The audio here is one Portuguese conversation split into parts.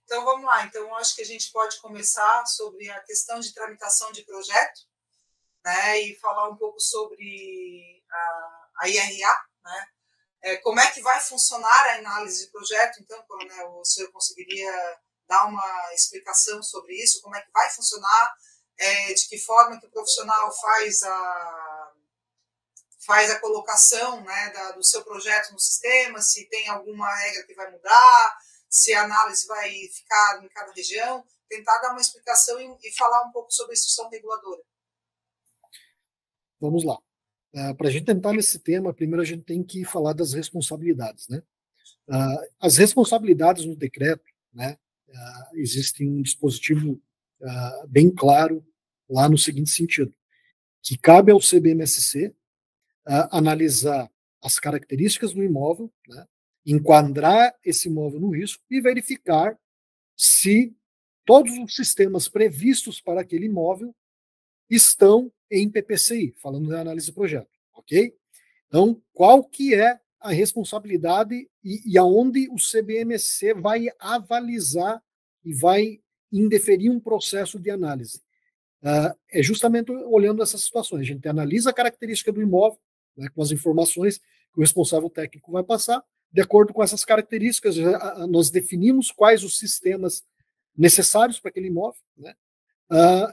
Então, vamos lá. Então, acho que a gente pode começar sobre a questão de tramitação de projeto, né, e falar um pouco sobre a IRA, né, como é que vai funcionar a análise de projeto. Então, Coronel, o senhor conseguiria dar uma explicação sobre isso, como é que vai funcionar, de que forma que o profissional faz a colocação, né, do seu projeto no sistema, se tem alguma regra que vai mudar, se a análise vai ficar em cada região, tentar dar uma explicação e falar um pouco sobre a instrução reguladora. Vamos lá. Para a gente entrar nesse tema, primeiro a gente tem que falar das responsabilidades, né? As responsabilidades no decreto, né? Existe um dispositivo bem claro lá no seguinte sentido, que cabe ao CBMSC analisar as características do imóvel, né? Enquadrar esse imóvel no risco e verificar se todos os sistemas previstos para aquele imóvel estão em PPCI, falando da análise do projeto, ok? Então, qual que é a responsabilidade e aonde o CBMC vai avalizar e vai indeferir um processo de análise? É justamente olhando essas situações. A gente analisa a característica do imóvel, né, com as informações que o responsável técnico vai passar. De acordo com essas características, nós definimos quais os sistemas necessários para aquele imóvel, né?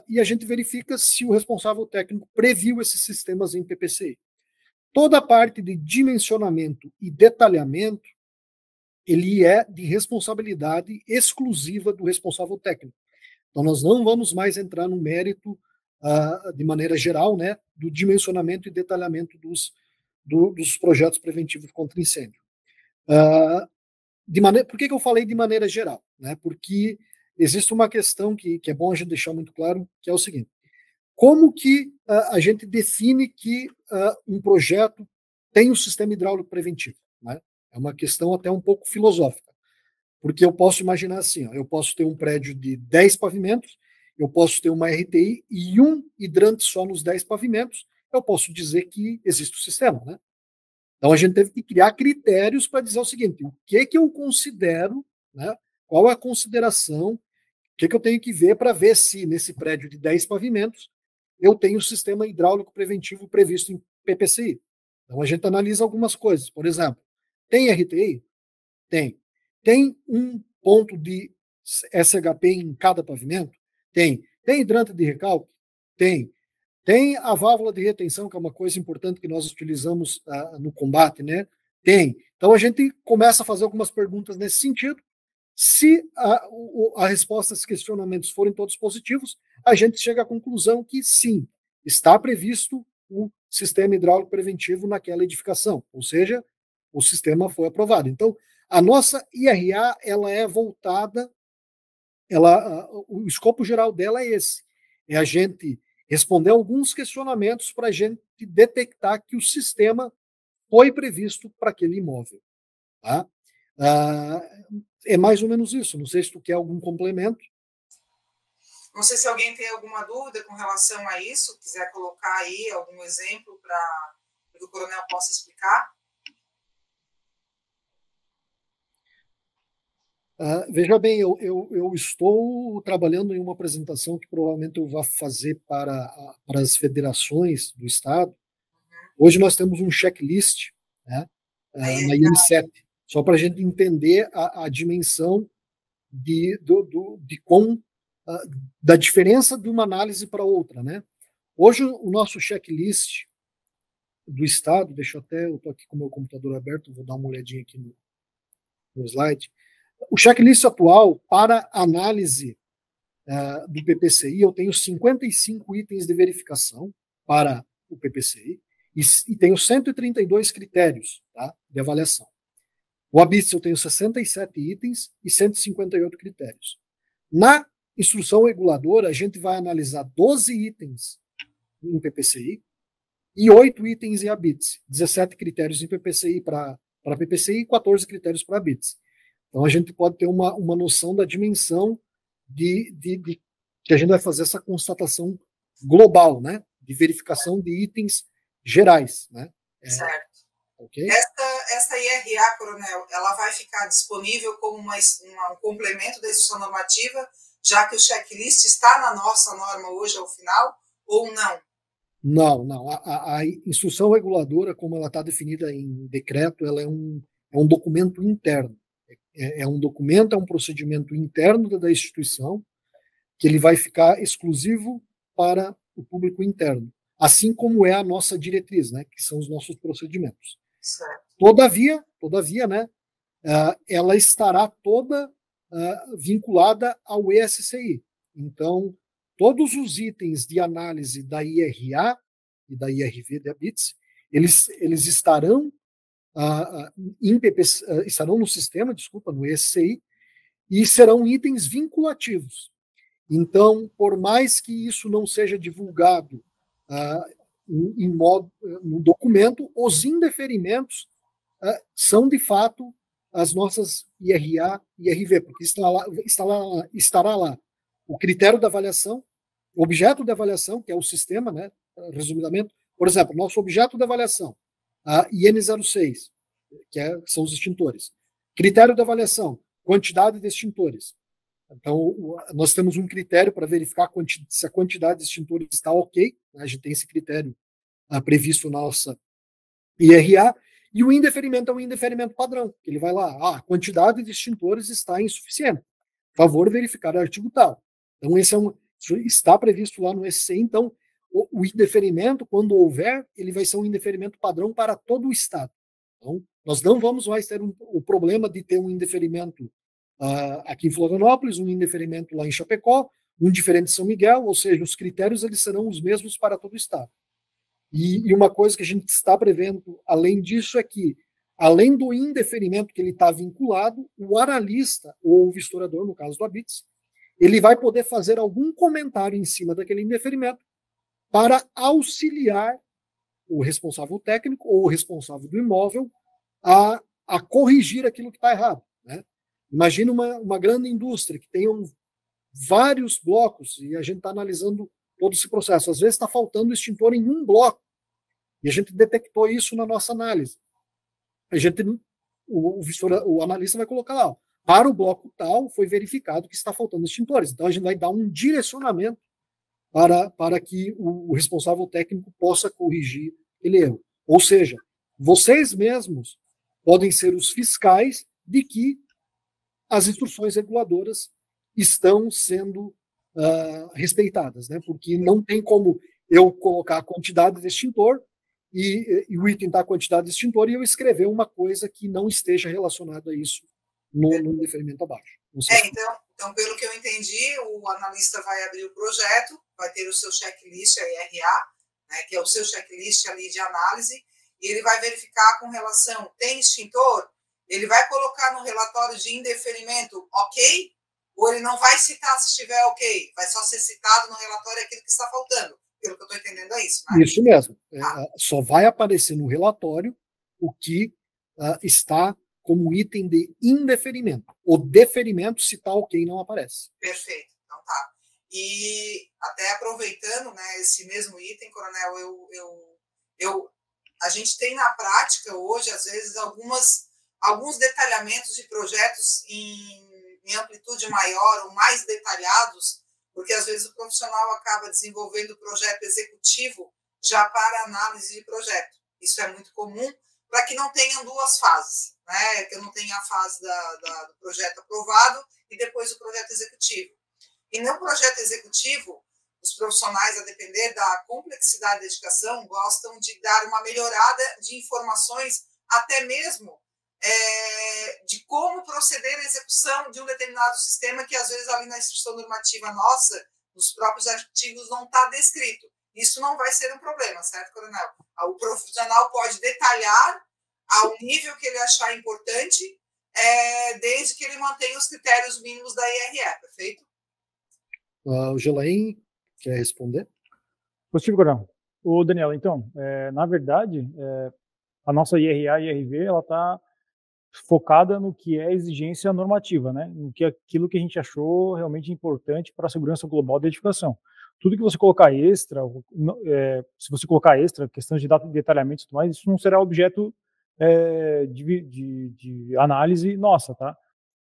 E a gente verifica se o responsável técnico previu esses sistemas em PPCI. Toda a parte de dimensionamento e detalhamento, ele é de responsabilidade exclusiva do responsável técnico. Então, nós não vamos mais entrar no mérito, de maneira geral, né, do dimensionamento e detalhamento dos projetos preventivos contra incêndio. Por que eu falei de maneira geral? Né? Porque existe uma questão que é bom a gente deixar muito claro, que é o seguinte: como que a gente define que um projeto tem um sistema hidráulico preventivo? Né? É uma questão até um pouco filosófica, porque eu posso imaginar assim, eu posso ter um prédio de 10 pavimentos, eu posso ter uma RTI e um hidrante só nos 10 pavimentos, eu posso dizer que existe o sistema, né? Então a gente teve que criar critérios para dizer o seguinte: o que eu considero, né? Qual é a consideração, o que eu tenho que ver para ver se nesse prédio de 10 pavimentos eu tenho o sistema hidráulico preventivo previsto em PPCI. Então a gente analisa algumas coisas. Por exemplo, tem RTI? Tem. Tem um ponto de SHP em cada pavimento? Tem. Tem hidrante de recalque? Tem. Tem a válvula de retenção, que é uma coisa importante que nós utilizamos no combate, né? Tem. Então a gente começa a fazer algumas perguntas nesse sentido. Se a resposta a esses questionamentos forem todos positivos, a gente chega à conclusão que sim, está previsto o sistema hidráulico preventivo naquela edificação, ou seja, o sistema foi aprovado. Então, a nossa IRA, ela é voltada, o escopo geral dela é esse, é a gente responder alguns questionamentos para a gente detectar que o sistema foi previsto para aquele imóvel. Tá? É mais ou menos isso. Não sei se tu quer algum complemento. Não sei se alguém tem alguma dúvida com relação a isso, quiser colocar aí algum exemplo para que o coronel possa explicar. Veja bem, eu estou trabalhando em uma apresentação que provavelmente eu vou fazer para as federações do Estado. Hoje nós temos um checklist, né, na IN7, só para a gente entender a dimensão da diferença de uma análise para outra, né? Hoje o nosso checklist do Estado, eu estou aqui com o meu computador aberto, vou dar uma olhadinha aqui no slide. O checklist atual para análise do PPCI, eu tenho 55 itens de verificação para o PPCI e tenho 132 critérios, tá, de avaliação. O ABITS eu tenho 67 itens e 158 critérios. Na instrução reguladora, a gente vai analisar 12 itens em PPCI e 8 itens em ABITS, 17 critérios em PPCI para PPCI e 14 critérios para ABITS. Então a gente pode ter uma noção da dimensão de que a gente vai fazer essa constatação global, né, de verificação de itens gerais, né? Certo. Ok? Essa IRA, Coronel, ela vai ficar disponível como um complemento da instrução normativa, já que o checklist está na nossa norma hoje ao final, ou não? Não. A instrução reguladora, como ela está definida em decreto, ela é um documento interno. É um documento, é um procedimento interno da instituição, que ele vai ficar exclusivo para o público interno, assim como é a nossa diretriz, né, que são os nossos procedimentos. Certo. Todavia, né, ela estará toda vinculada ao ESCI. Então, todos os itens de análise da IRA e da IRV da BITS, eles estarão estarão no sistema, no ESCI, e serão itens vinculativos. Então, por mais que isso não seja divulgado no documento, os indeferimentos são, de fato, as nossas IRA e IRV, porque estará lá o critério da avaliação, o objeto de avaliação, que é o sistema, né, resumidamente. Por exemplo, nosso objeto de avaliação, a IN06, que são os extintores. Critério de avaliação, quantidade de extintores. Então, nós temos um critério para verificar se a quantidade de extintores está ok, né? A gente tem esse critério previsto na nossa IRA, e o indeferimento é um indeferimento padrão, ele vai lá, a quantidade de extintores está insuficiente, favor verificar o artigo tal. Então, isso está previsto lá no EC, então, o indeferimento, quando houver, ele vai ser um indeferimento padrão para todo o Estado. Então, nós não vamos mais ter o problema de ter um indeferimento aqui em Florianópolis, um indeferimento lá em Chapecó, um diferente em São Miguel, ou seja, os critérios eles serão os mesmos para todo o Estado. E uma coisa que a gente está prevendo, além disso, é que, além do indeferimento que ele está vinculado, o analista, ou o vistorador, no caso do ABITS, ele vai poder fazer algum comentário em cima daquele indeferimento para auxiliar o responsável técnico ou o responsável do imóvel a corrigir aquilo que está errado, né? Imagina uma grande indústria que tenha vários blocos e a gente está analisando todo esse processo. Às vezes está faltando extintor em um bloco e a gente detectou isso na nossa análise. O analista vai colocar lá, para o bloco tal foi verificado que está faltando extintores. Então a gente vai dar um direcionamento para que o responsável técnico possa corrigir aquele erro. Ou seja, vocês mesmos podem ser os fiscais de que as instruções reguladoras estão sendo respeitadas, né? Porque não tem como eu colocar a quantidade de extintor e o item está a quantidade de extintor e eu escrever uma coisa que não esteja relacionada a isso no indeferimento abaixo. Então, pelo que eu entendi, o analista vai abrir o projeto, vai ter o seu checklist, a IRA, né, que é o seu checklist ali de análise, e ele vai verificar com relação, tem extintor? Ele vai colocar no relatório de indeferimento ok? Ou ele não vai citar se estiver ok? Vai só ser citado no relatório aquilo que está faltando. Pelo que eu estou entendendo é isso, né? Isso mesmo. Só vai aparecer no relatório o que está como item de indeferimento. O deferimento, se está ok, não aparece. Perfeito. Então tá. E até aproveitando, né, esse mesmo item, Coronel, a gente tem na prática hoje, às vezes, alguns detalhamentos de projetos em amplitude maior ou mais detalhados, porque às vezes o profissional acaba desenvolvendo o projeto executivo já para análise de projeto. Isso é muito comum para que não tenham duas fases, né? Que eu não tenha a fase do projeto aprovado e depois o projeto executivo. E no projeto executivo, os profissionais, a depender da complexidade da dedicação, gostam de dar uma melhorada de informações, até mesmo de como proceder à execução de um determinado sistema que, às vezes, ali na instrução normativa nossa, nos próprios artigos, não está descrito. Isso não vai ser um problema, certo, Coronel? O profissional pode detalhar ao nível que ele achar importante, desde que ele mantenha os critérios mínimos da IRE, perfeito? O Gelaim quer responder? Positivo, Coronel. O Daniel, então, na verdade, a nossa IRA e IRV, ela está focada no que é exigência normativa, né? No que aquilo que a gente achou realmente importante para a segurança global da edificação. Tudo que você colocar extra, se você colocar extra, questão de detalhamento e tudo mais, isso não será objeto de análise nossa, tá?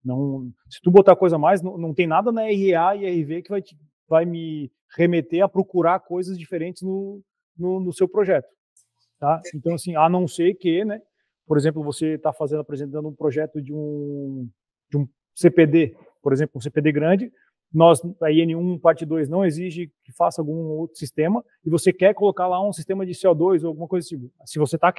Não, se tu botar coisa a mais, não tem nada na RA e RV que vai me remeter a procurar coisas diferentes no seu projeto, tá? Então, assim, a não ser que, né, por exemplo, você está apresentando um projeto de um CPD, por exemplo, um CPD grande, a IN1 parte 2 não exige que faça algum outro sistema, e você quer colocar lá um sistema de CO2 ou alguma coisa assim. Se você está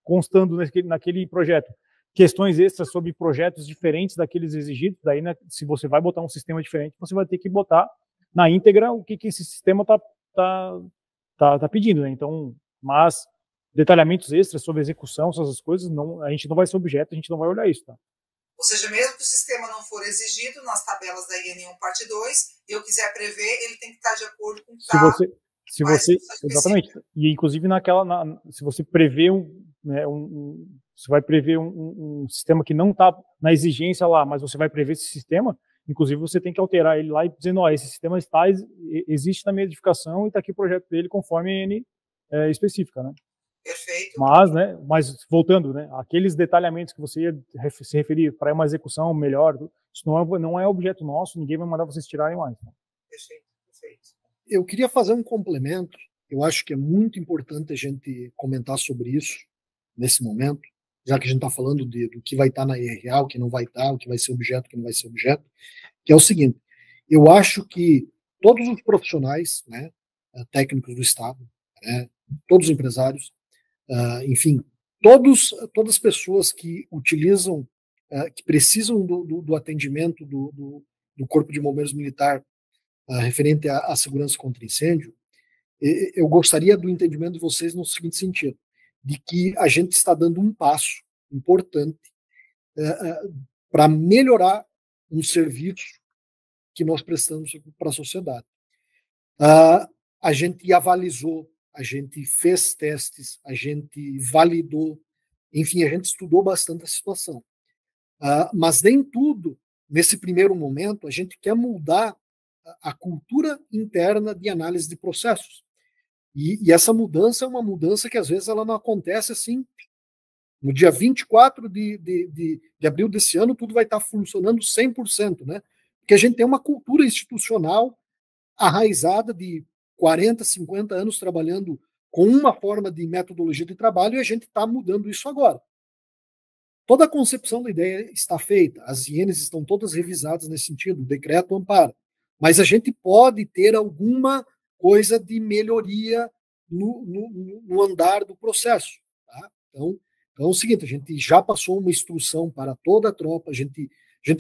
constando naquele projeto questões extras sobre projetos diferentes daqueles exigidos, daí, né, se você vai botar um sistema diferente, você vai ter que botar na íntegra o que esse sistema tá pedindo, né? Então, mas detalhamentos extras sobre execução, essas coisas, a gente não vai ser objeto, a gente não vai olhar isso, tá? Ou seja, mesmo que o sistema não for exigido nas tabelas da IN1 parte 2, e eu quiser prever, ele tem que estar de acordo com o que se você exatamente, e inclusive se você prevê você vai prever um sistema que não está na exigência lá, mas você vai prever esse sistema, inclusive você tem que alterar ele lá e dizendo, esse sistema existe na minha edificação e está aqui o projeto dele conforme a N específica, né? Perfeito. Mas voltando, né, aqueles detalhamentos que você ia se referir para uma execução melhor, isso não é objeto nosso, ninguém vai mandar vocês tirarem mais. Né? Perfeito. Eu queria fazer um complemento. Eu acho que é muito importante a gente comentar sobre isso nesse momento, já que a gente está falando do que vai estar na IRA, o que não vai estar, o que vai ser objeto, o que não vai ser objeto, que é o seguinte: eu acho que todos os profissionais, né, técnicos do Estado, né, todos os empresários, enfim, todas as pessoas que utilizam, que precisam do atendimento do Corpo de Bombeiros Militar referente à segurança contra incêndio, eu gostaria do entendimento de vocês no seguinte sentido, de que a gente está dando um passo importante para melhorar um serviço que nós prestamos para a sociedade. A gente avalizou, a gente fez testes, a gente validou, enfim, a gente estudou bastante a situação. Mas nem tudo, nesse primeiro momento, a gente quer mudar a cultura interna de análise de processos. E essa mudança é uma mudança que, às vezes, ela não acontece assim. No dia 24 de abril desse ano, tudo vai estar funcionando 100%, né? Porque a gente tem uma cultura institucional arraizada de 40, 50 anos trabalhando com uma forma de metodologia de trabalho e a gente está mudando isso agora. Toda a concepção da ideia está feita, as INs estão todas revisadas nesse sentido, o decreto ampara, mas a gente pode ter alguma coisa de melhoria no andar do processo. Tá? Então é o seguinte, a gente já passou uma instrução para toda a tropa, a gente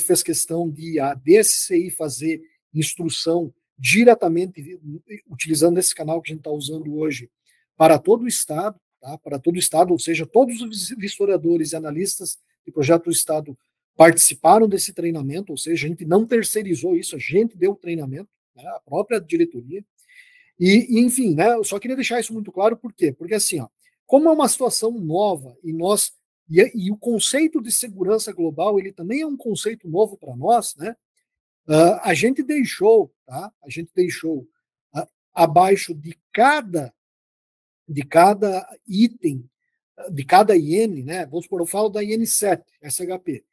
fez questão de a DSCI fazer instrução diretamente, utilizando esse canal que a gente está usando hoje, para todo o Estado, tá? Para todo o Estado, ou seja, todos os historiadores e analistas de projeto do Estado participaram desse treinamento, ou seja, a gente não terceirizou isso, a gente deu o treinamento, né? A própria diretoria. E enfim, né? Eu só queria deixar isso muito claro, por quê? Porque assim, como é uma situação nova e o conceito de segurança global, ele também é um conceito novo para nós, né? A gente deixou, tá? A gente deixou abaixo de cada item, de cada IN, né? Vamos supor, eu falo da IN 7, SHP.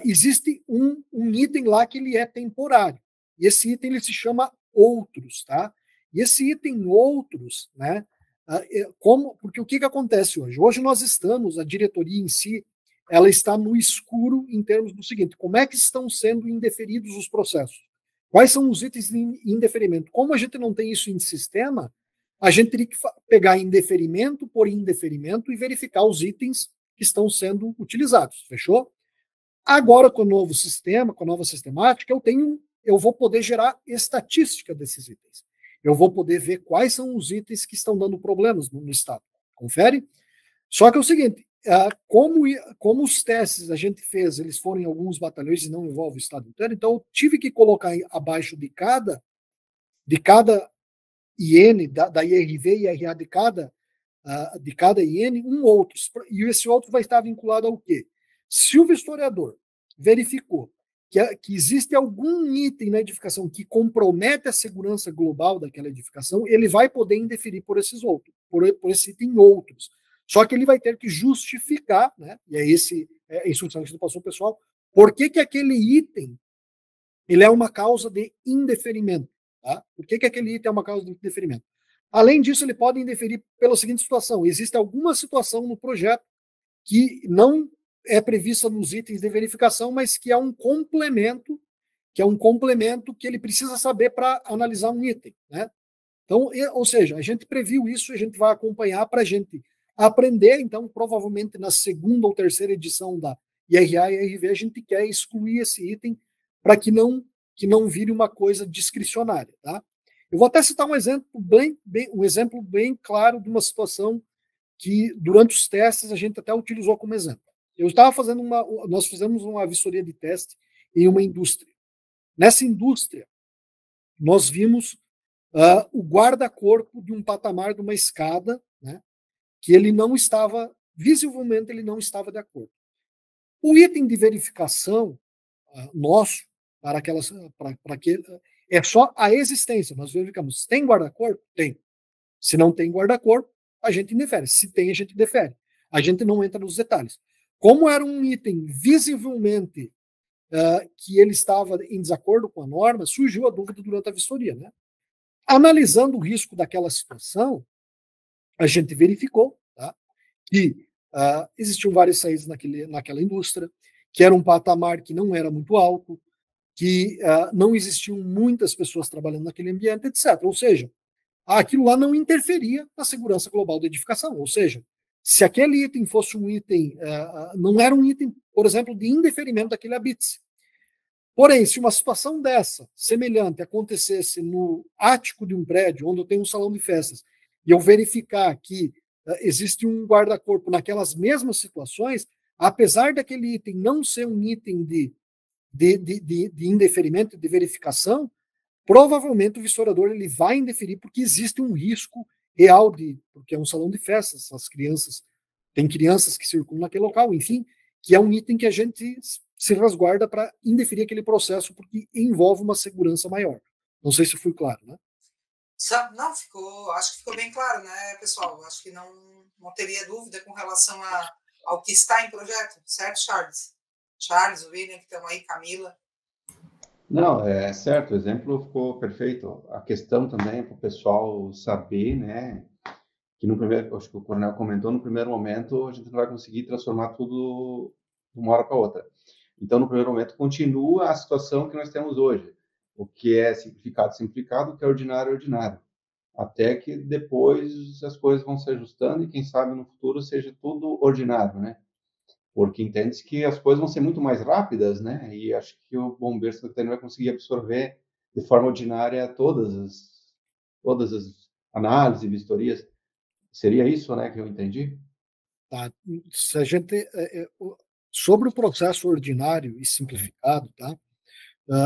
Existe um item lá que ele é temporário. E esse item ele se chama outros, tá? E esse item outros, né? Porque o que acontece hoje? Hoje nós estamos, a diretoria em si, ela está no escuro em termos do seguinte: como é que estão sendo indeferidos os processos? Quais são os itens de indeferimento? Como a gente não tem isso em sistema, a gente teria que pegar indeferimento por indeferimento e verificar os itens que estão sendo utilizados. Fechou? Agora, com o novo sistema, com a nova sistemática, eu vou poder gerar estatística desses itens. Eu vou poder ver quais são os itens que estão dando problemas no Estado. Confere? Só que é o seguinte, como os testes a gente fez, eles foram em alguns batalhões e não envolve o Estado inteiro, então eu tive que colocar abaixo de cada IN, da IRV e IRA de cada IN, um outro. E esse outro vai estar vinculado ao quê? Se o vistoriador verificou que existe algum item na edificação que compromete a segurança global daquela edificação, ele vai poder indeferir por esses outros, por esse item outros. Só que ele vai ter que justificar, né? E é a instrução que a gente passou para o pessoal, por que aquele item ele é uma causa de indeferimento. Tá? Por que aquele item é uma causa de indeferimento? Além disso, ele pode indeferir pela seguinte situação: existe alguma situação no projeto que não é prevista nos itens de verificação, mas que é um complemento que ele precisa saber para analisar um item, né? Então, ou seja, a gente previu isso, a gente vai acompanhar para a gente aprender. Então, provavelmente na segunda ou terceira edição da IRA e IRV, a gente quer excluir esse item para que não vire uma coisa discricionária, tá? Eu vou até citar um exemplo bem claro de uma situação que, durante os testes, a gente até utilizou como exemplo. Nós fizemos uma vistoria de teste em uma indústria. Nessa indústria, nós vimos o guarda-corpo de um patamar de uma escada, né, que visivelmente ele não estava de acordo. O item de verificação nosso, para que é só a existência. Nós verificamos, tem guarda-corpo? Tem. Se não tem guarda-corpo, a gente indefere. Se tem, a gente defere. A gente não entra nos detalhes. Como era um item visivelmente que ele estava em desacordo com a norma, surgiu a dúvida durante a vistoria, né? Analisando o risco daquela situação, a gente verificou, tá, que existiam várias saídas naquela indústria, que era um patamar que não era muito alto, que não existiam muitas pessoas trabalhando naquele ambiente, etc. Ou seja, aquilo lá não interferia na segurança global da edificação. Ou seja, se aquele item fosse um item, não era um item, por exemplo, de indeferimento daquele habite. Porém, se uma situação dessa, semelhante, acontecesse no ático de um prédio, onde eu tenho um salão de festas, e eu verificar que existe um guarda-corpo naquelas mesmas situações, apesar daquele item não ser um item de indeferimento, de verificação, provavelmente o vistorador ele vai indeferir porque existe um risco real porque é um salão de festas, tem crianças que circulam naquele local, enfim, que é um item que a gente se resguarda para indeferir aquele processo porque envolve uma segurança maior. Não sei se fui claro, né? Não, acho que ficou bem claro, né, pessoal? Acho que não teria dúvida com relação ao que está em projeto, certo, Charles? Charles, o William, que estão aí, Camila. Não, é certo, o exemplo ficou perfeito. A questão também é para o pessoal saber, né, que acho que o Coronel comentou, no primeiro momento a gente não vai conseguir transformar tudo de uma hora para outra. Então, no primeiro momento, continua a situação que nós temos hoje. O que é simplificado, simplificado, o que é ordinário, ordinário. Até que depois as coisas vão se ajustando e, quem sabe, no futuro seja tudo ordinário, né? Porque entende-se que as coisas vão ser muito mais rápidas, né? E acho que o bombeiro sanitário vai conseguir absorver de forma ordinária todas as análises e vistorias. Seria isso, né, que eu entendi? Tá. Se a gente sobre o processo ordinário e simplificado, tá?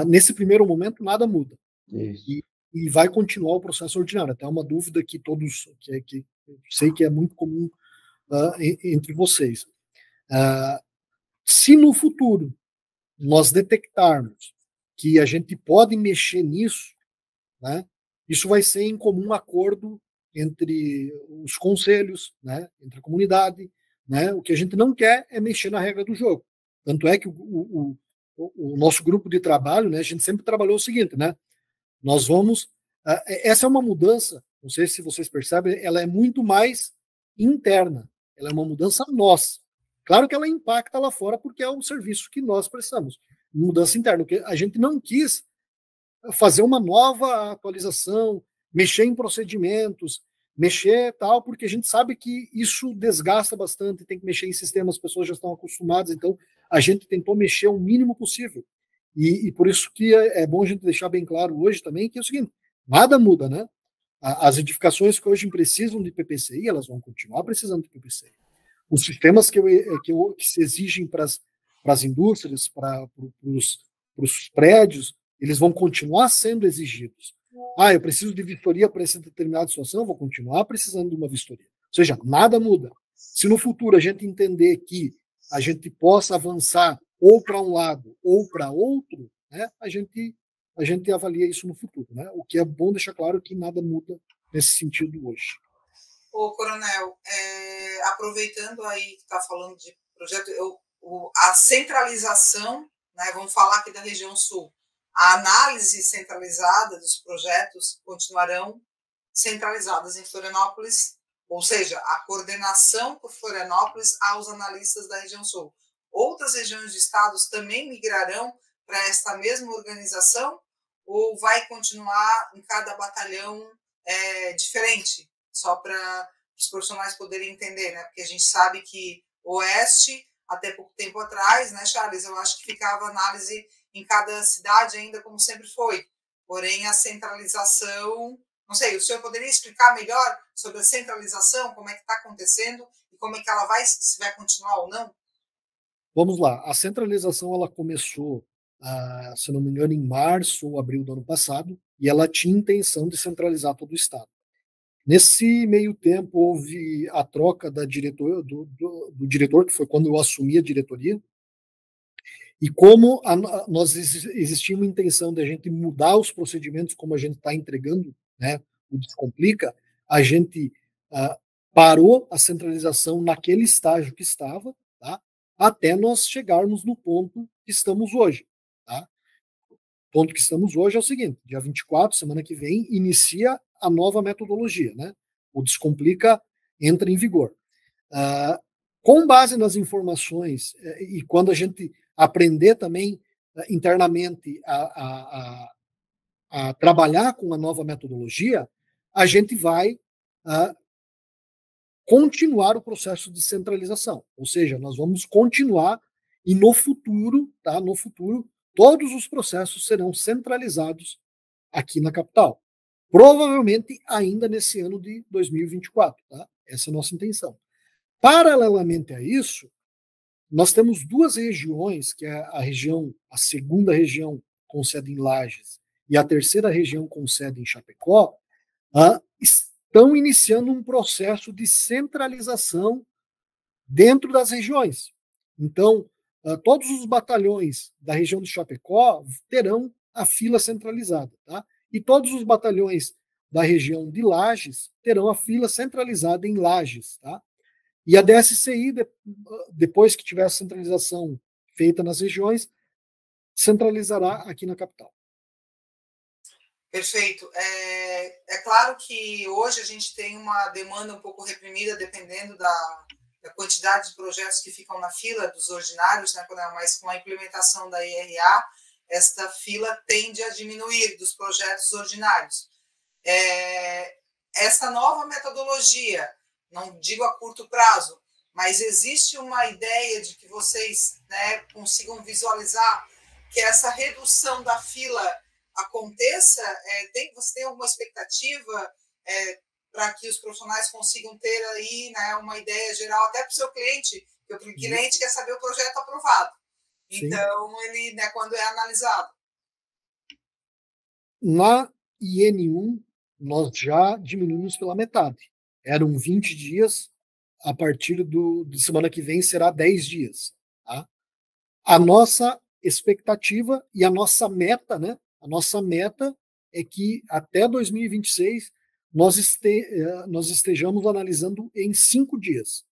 Nesse primeiro momento nada muda. Isso. E vai continuar o processo ordinário. Até uma dúvida que todos que sei que é muito comum entre vocês. Se no futuro nós detectarmos que a gente pode mexer nisso, né, isso vai ser em comum acordo entre os conselhos, né, entre a comunidade, né. O que a gente não quer é mexer na regra do jogo. Tanto é que o nosso grupo de trabalho, né, a gente sempre trabalhou o seguinte, né, nós vamos... essa é uma mudança, não sei se vocês percebem, ela é muito mais interna, ela é uma mudança nossa. Claro que ela impacta lá fora porque é um serviço que nós prestamos. Mudança interna, porque a gente não quis fazer uma nova atualização, mexer em procedimentos, mexer tal, porque a gente sabe que isso desgasta bastante, tem que mexer em sistemas, as pessoas já estão acostumadas, então a gente tentou mexer o mínimo possível. E por isso que é bom a gente deixar bem claro hoje também que é o seguinte, nada muda, né? As edificações que hoje precisam de PPCI, elas vão continuar precisando de PPCI. Os sistemas que se exigem para as indústrias, para os prédios, eles vão continuar sendo exigidos. Eu preciso de vistoria para essa determinada situação, vou continuar precisando de uma vistoria. Ou seja, nada muda. Se no futuro a gente entender que a gente possa avançar ou para um lado ou para outro, né, a gente avalia isso no futuro. Né? O que é bom deixar claro que nada muda nesse sentido hoje. Ô, Coronel, aproveitando aí que está falando de projeto, a centralização, né, vamos falar aqui da região sul, a análise centralizada dos projetos continuarão centralizadas em Florianópolis, ou seja, a coordenação por Florianópolis aos analistas da região sul. Outras regiões de estados também migrarão para esta mesma organização ou vai continuar em cada batalhão diferente? Só para os profissionais poderem entender, né? Porque a gente sabe que o Oeste, até pouco tempo atrás, né, Charles, eu acho que ficava análise em cada cidade ainda como sempre foi. Porém, a centralização, não sei, o senhor poderia explicar melhor sobre a centralização, como é que está acontecendo e como é que ela vai, se vai continuar ou não? Vamos lá, a centralização ela começou, se não me engano, em março ou abril do ano passado, e ela tinha intenção de centralizar todo o estado. Nesse meio tempo, houve a troca do diretor, que foi quando eu assumi a diretoria, e como existia uma intenção de a gente mudar os procedimentos, como a gente está entregando, né, o Descomplica, a gente parou a centralização naquele estágio que estava, tá, até nós chegarmos no ponto que estamos hoje. Tá? O ponto que estamos hoje é o seguinte, dia 24, semana que vem, inicia a nova metodologia, né? O Descomplica entra em vigor. Com base nas informações e quando a gente aprender também internamente a trabalhar com a nova metodologia, a gente vai continuar o processo de centralização. Ou seja, nós vamos continuar e no futuro, tá? No futuro, todos os processos serão centralizados aqui na capital. Provavelmente ainda nesse ano de 2024, tá? Essa é a nossa intenção. Paralelamente a isso, nós temos duas regiões, que é a segunda região com sede em Lages e a terceira região com sede em Chapecó, estão iniciando um processo de centralização dentro das regiões. Então, todos os batalhões da região de Chapecó terão a fila centralizada, tá? E todos os batalhões da região de Lages terão a fila centralizada em Lages, tá? E a DSCI, depois que tiver a centralização feita nas regiões, centralizará aqui na capital. Perfeito. É claro que hoje a gente tem uma demanda um pouco reprimida, dependendo da quantidade de projetos que ficam na fila dos ordinários, né, mas com a implementação da IRA, esta fila tende a diminuir dos projetos ordinários. Essa nova metodologia, não digo a curto prazo, mas existe uma ideia de que vocês, né, consigam visualizar que essa redução da fila aconteça? Você tem alguma expectativa para que os profissionais consigam ter aí, né, uma ideia geral, até para o seu cliente, porque o cliente quer saber o projeto aprovado. Sim. Então, ele, né, quando é analisado. Na IN1, nós já diminuímos pela metade. Eram 20 dias, a partir de semana que vem será 10 dias. Tá? A nossa expectativa e a nossa meta, né? A nossa meta é que até 2026 nós estejamos analisando em 5 dias.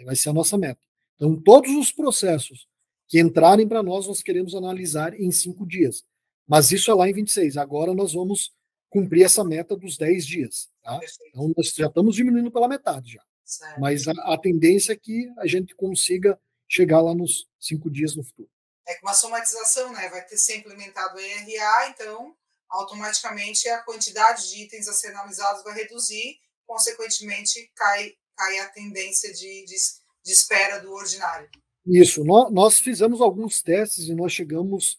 Vai ser a nossa meta. Então, todos os processos que entrarem para nós queremos analisar em 5 dias. Mas isso é lá em 26. Agora nós vamos cumprir essa meta dos 10 dias. Tá? Então, nós já estamos diminuindo pela metade já. Certo. Mas a tendência é que a gente consiga chegar lá nos 5 dias no futuro. É com uma somatização, né? Vai ter ser implementado o ERA, então, automaticamente, a quantidade de itens a ser analisados vai reduzir, consequentemente, cai a tendência de espera do ordinário. Isso. Nós fizemos alguns testes e nós chegamos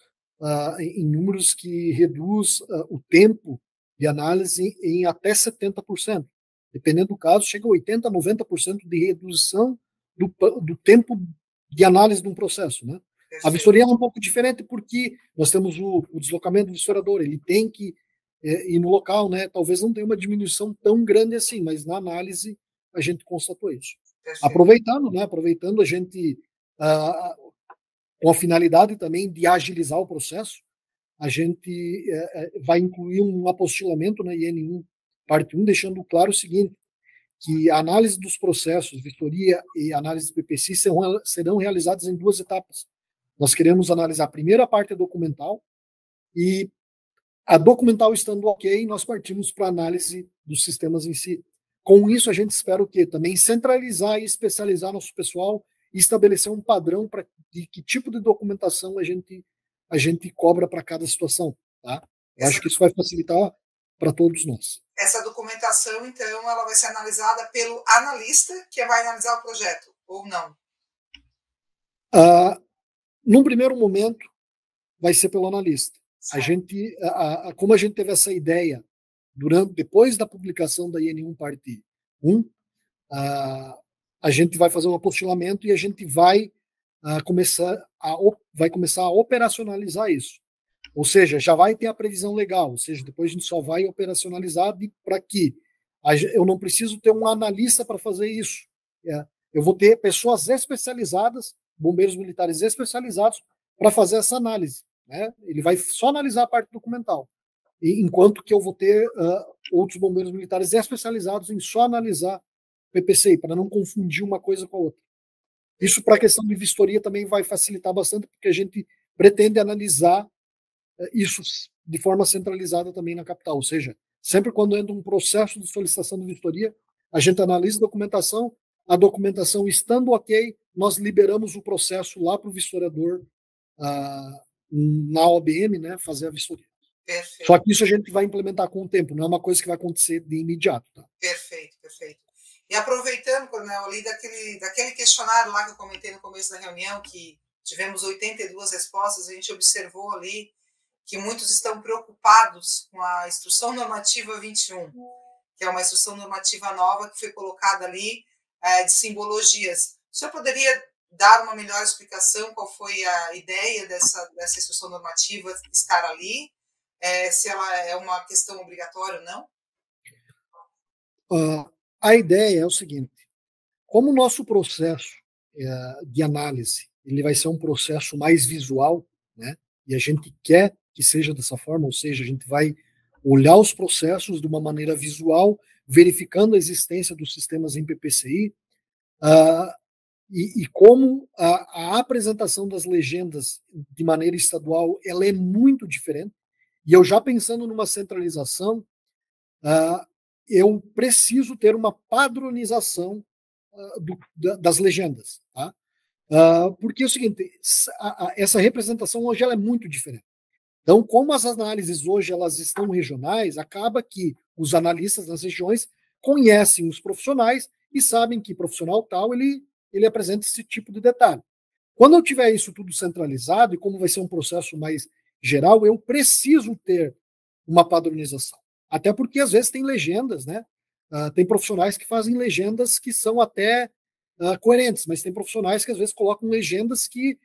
em números que reduz o tempo de análise em até 70%. Dependendo do caso, chega a 80%, 90% de redução do tempo de análise de um processo, né? A vistoria é um pouco diferente porque nós temos o deslocamento do vistoriador, ele tem que ir no local, né? Talvez não tenha uma diminuição tão grande assim, mas na análise a gente constatou isso. Aproveitando a gente, com a finalidade também de agilizar o processo, a gente vai incluir um apostilamento na IN1, parte 1, deixando claro o seguinte, que a análise dos processos, vistoria e análise de PPC serão realizadas em 2 etapas. Nós queremos analisar primeiro a parte documental, e a documental estando ok, nós partimos para a análise dos sistemas em si. Com isso, a gente espera o quê? Também centralizar e especializar nosso pessoal e estabelecer um padrão para de que tipo de documentação a gente cobra para cada situação. Tá? Eu acho que isso vai facilitar para todos nós. Essa documentação, então, ela vai ser analisada pelo analista que vai analisar o projeto, ou não? Num primeiro momento, vai ser pelo analista. A gente, como a gente teve essa ideia depois da publicação da IN1 parte 1, a gente vai fazer um apostilamento e a gente vai começar a operacionalizar isso. Ou seja, já vai ter a previsão legal, ou seja, depois a gente só vai operacionalizar para que eu não preciso ter um analista para fazer isso. Eu vou ter pessoas especializadas, bombeiros militares especializados, para fazer essa análise. Né? Ele vai só analisar a parte documental, enquanto que eu vou ter outros bombeiros militares especializados em só analisar PPCI, para não confundir uma coisa com a outra. Isso para a questão de vistoria também vai facilitar bastante, porque a gente pretende analisar isso de forma centralizada também na capital, ou seja, sempre quando entra um processo de solicitação de vistoria, a gente analisa a documentação estando ok, nós liberamos o processo lá para o vistoriador na OBM, né, fazer a vistoria. Perfeito. Só que isso a gente vai implementar com o tempo, não é uma coisa que vai acontecer de imediato. Tá? Perfeito. E aproveitando, Coronel, ali daquele questionário lá que eu comentei no começo da reunião, que tivemos 82 respostas, a gente observou ali que muitos estão preocupados com a Instrução Normativa 21, que é uma instrução normativa nova que foi colocada ali de simbologias. O senhor poderia dar uma melhor explicação qual foi a ideia dessa instrução normativa estar ali, se ela é uma questão obrigatória ou não? A ideia é o seguinte: como o nosso processo de análise ele vai ser um processo mais visual, né, e a gente quer que seja dessa forma, ou seja, a gente vai olhar os processos de uma maneira visual, verificando a existência dos sistemas em PPCI, e como a apresentação das legendas de maneira estadual ela é muito diferente, e eu já pensando numa centralização, eu preciso ter uma padronização das legendas, tá? Porque é o seguinte, essa representação hoje ela é muito diferente. Então, como as análises hoje elas estão regionais, acaba que os analistas nas regiões conhecem os profissionais e sabem que profissional tal ele apresenta esse tipo de detalhe. Quando eu tiver isso tudo centralizado, e como vai ser um processo mais geral, eu preciso ter uma padronização. Até porque, às vezes, tem legendas, né? Tem profissionais que fazem legendas que são até coerentes, mas tem profissionais que, às vezes, colocam legendas que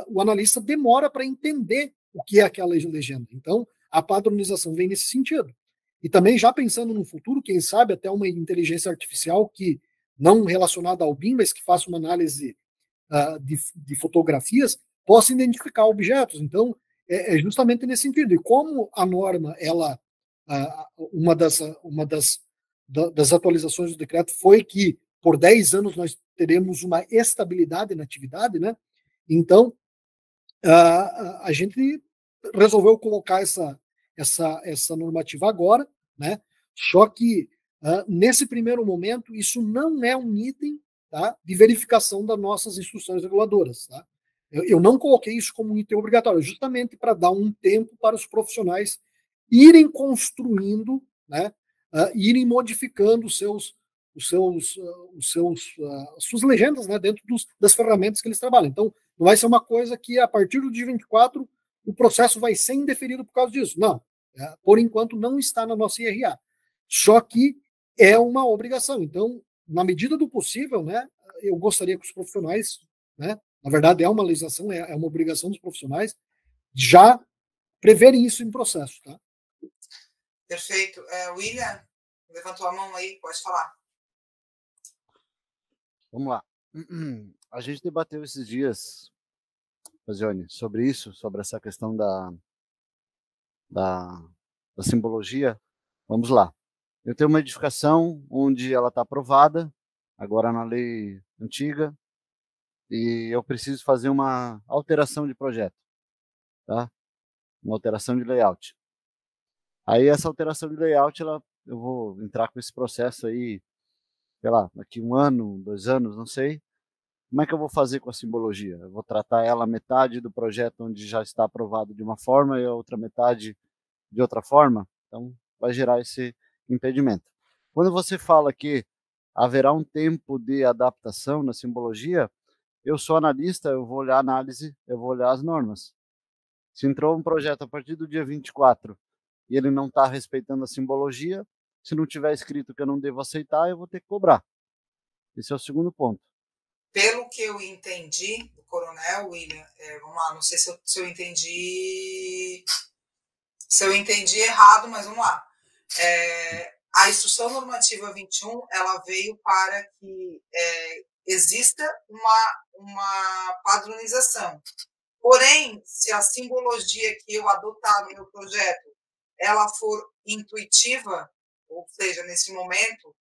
o analista demora para entender o que é aquela legenda. Então, a padronização vem nesse sentido. E também, já pensando no futuro, quem sabe até uma inteligência artificial que, não relacionada ao BIM, mas que faça uma análise de fotografias, possa identificar objetos. Então, é justamente nesse sentido. E como a norma, uma das atualizações do decreto foi que por 10 anos nós teremos uma estabilidade na atividade, né? Então, a gente resolveu colocar essa normativa agora, né? Só que, nesse primeiro momento, isso não é um item, tá, de verificação das nossas instruções reguladoras. Tá? Eu não coloquei isso como um item obrigatório, justamente para dar um tempo para os profissionais irem construindo, né, irem modificando as suas legendas, né, dentro das ferramentas que eles trabalham. Então, não vai ser uma coisa que, a partir do dia 24, o processo vai ser indeferido por causa disso. Não. Por enquanto, não está na nossa IRA. Só que é uma obrigação. Então, na medida do possível, né, eu gostaria que os profissionais, né, na verdade, é uma legislação, é uma obrigação dos profissionais, já preverem isso em processo. Tá? Perfeito. William, levantou a mão aí, pode falar. Vamos lá. A gente debateu esses dias, Fazione, sobre isso, sobre essa questão da simbologia. Vamos lá. Eu tenho uma edificação onde ela está aprovada, agora na lei antiga, e eu preciso fazer uma alteração de projeto, tá? Uma alteração de layout. Aí essa alteração de layout, eu vou entrar com esse processo aí, sei lá, daqui 1 ano, 2 anos, não sei. Como é que eu vou fazer com a simbologia? Eu vou tratar ela metade do projeto onde já está aprovado de uma forma e a outra metade de outra forma? Então, vai gerar esse impedimento. Quando você fala que haverá um tempo de adaptação na simbologia, eu sou analista, eu vou olhar a análise, eu vou olhar as normas. Se entrou um projeto a partir do dia 24 e ele não está respeitando a simbologia, se não tiver escrito que eu não devo aceitar, eu vou ter que cobrar. Esse é o segundo ponto. Pelo que eu entendi do coronel, William, vamos lá, não sei se eu entendi errado, mas vamos lá. A Instrução Normativa 21, ela veio para que exista uma padronização. Porém, se a simbologia que eu adotar no meu projeto, ela for intuitiva, ou seja, nesse momento,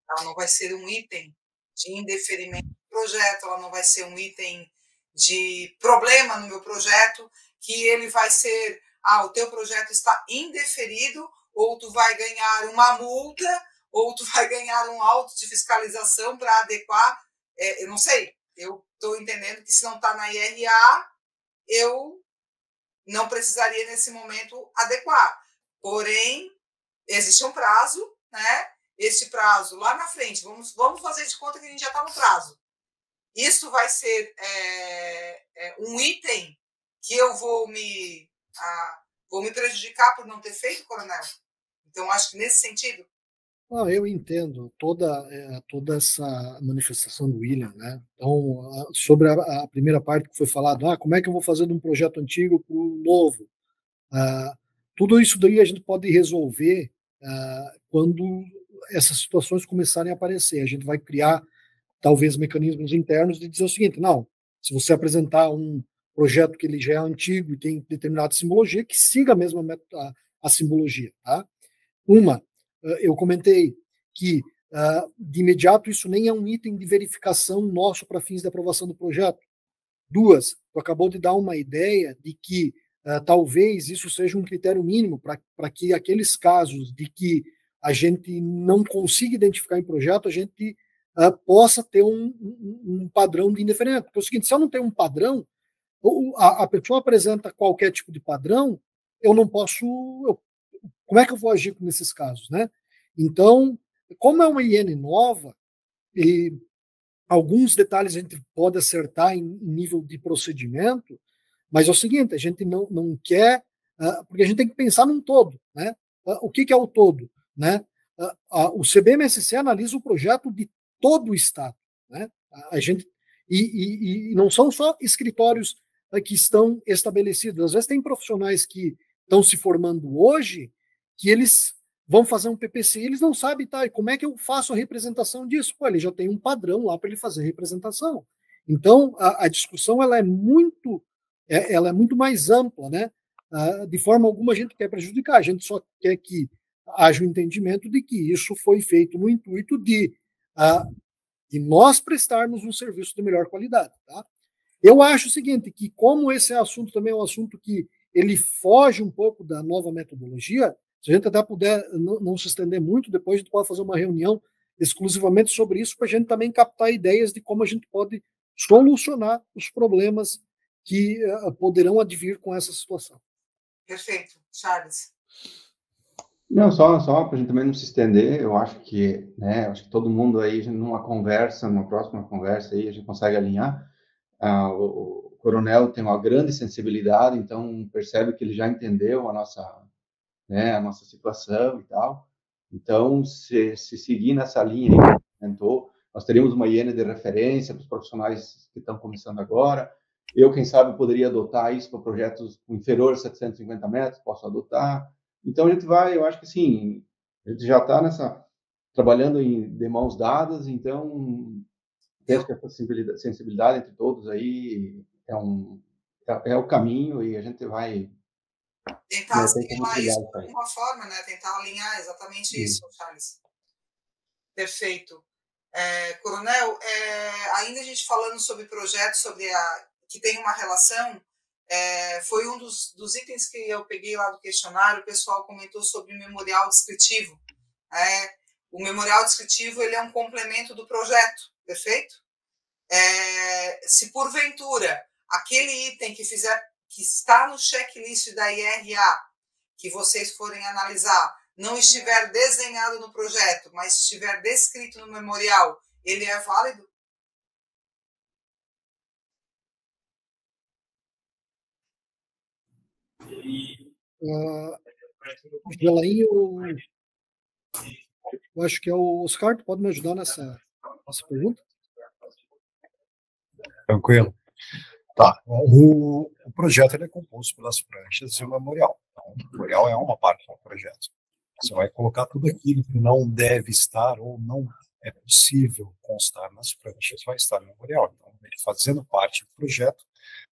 ela não vai ser um item de indeferimento do projeto, ela não vai ser um item de problema no meu projeto, que ele vai ser, o teu projeto está indeferido, ou tu vai ganhar uma multa, ou tu vai ganhar um auto de fiscalização para adequar, eu não sei, eu estou entendendo que se não está na IRA, eu não precisaria nesse momento adequar. Porém, existe um prazo, né? Esse prazo lá na frente, vamos fazer de conta que a gente já está no prazo. Isso vai ser um item que eu vou me prejudicar por não ter feito, coronel? Então, acho que nesse sentido. Eu entendo toda essa manifestação do William, né? Então, sobre a primeira parte que foi falado, como é que eu vou fazer de um projeto antigo para o novo? Tudo isso daí a gente pode resolver quando essas situações começarem a aparecer. A gente vai criar, talvez, mecanismos internos de dizer o seguinte, não, se você apresentar um projeto que ele já é antigo e tem determinada simbologia, que siga a mesma a simbologia, tá? Eu comentei que, de imediato, isso nem é um item de verificação nosso para fins de aprovação do projeto. 2, tu acabou de dar uma ideia de que talvez isso seja um critério mínimo para que aqueles casos de que a gente não consiga identificar em projeto, a gente possa ter um padrão de indeferimento. Porque é o seguinte, se eu não tenho um padrão, a pessoa apresenta qualquer tipo de padrão, eu não posso... como é que eu vou agir nesses casos, né? Então, como é uma IN nova, e alguns detalhes a gente pode acertar em nível de procedimento, mas é o seguinte, a gente não quer, porque a gente tem que pensar num todo, né? O que é o todo, né? O CBMSC analisa o projeto de todo o Estado, né? A gente, e não são só escritórios que estão estabelecidos, às vezes tem profissionais que estão se formando hoje, que eles vão fazer um PPC e eles não sabem, e como é que eu faço a representação disso? Ele já tem um padrão lá para ele fazer a representação. Então, a discussão ela é muito mais ampla, né? De forma alguma a gente quer prejudicar, a gente só quer que haja o entendimento de que isso foi feito no intuito de nós prestarmos um serviço de melhor qualidade, tá? Eu acho o seguinte, que como esse assunto também é um assunto que ele foge um pouco da nova metodologia, se a gente até puder não se estender muito, depois a gente pode fazer uma reunião exclusivamente sobre isso, para a gente também captar ideias de como a gente pode solucionar os problemas que poderão advir com essa situação. Perfeito. Charles? Não, só para a gente também não se estender, eu acho que todo mundo aí, numa próxima conversa aí, a gente consegue alinhar. O coronel tem uma grande sensibilidade, então percebe que ele já entendeu a nossa situação e tal. Então, se seguir nessa linha aí que comentou, nós teríamos uma IN de referência para os profissionais que estão começando agora. Eu, quem sabe, poderia adotar isso para projetos inferiores a 750 metros, posso adotar. Então, a gente vai, eu acho que sim, a gente já está trabalhando de mãos dadas, então, penso que essa sensibilidade entre todos aí é o caminho e a gente vai Tentar assimilar isso de alguma forma, né? Tentar alinhar exatamente isso, Charles. Perfeito. Coronel, ainda a gente falando sobre projetos, que tem uma relação, foi um dos itens que eu peguei lá do questionário, o pessoal comentou sobre o memorial descritivo. O memorial descritivo ele é um complemento do projeto, perfeito? Se porventura aquele item que está no checklist da IRA, que vocês forem analisar, não estiver desenhado no projeto, mas estiver descrito no memorial, ele é válido? Gelainho, eu acho que é o Oscar, tu pode me ajudar nessa pergunta? Tranquilo. Tá. O projeto ele é composto pelas pranchas e o memorial. Então, o memorial é uma parte do projeto. Você vai colocar tudo aquilo que não deve estar ou não é possível constar nas pranchas, vai estar no memorial. Então, ele fazendo parte do projeto,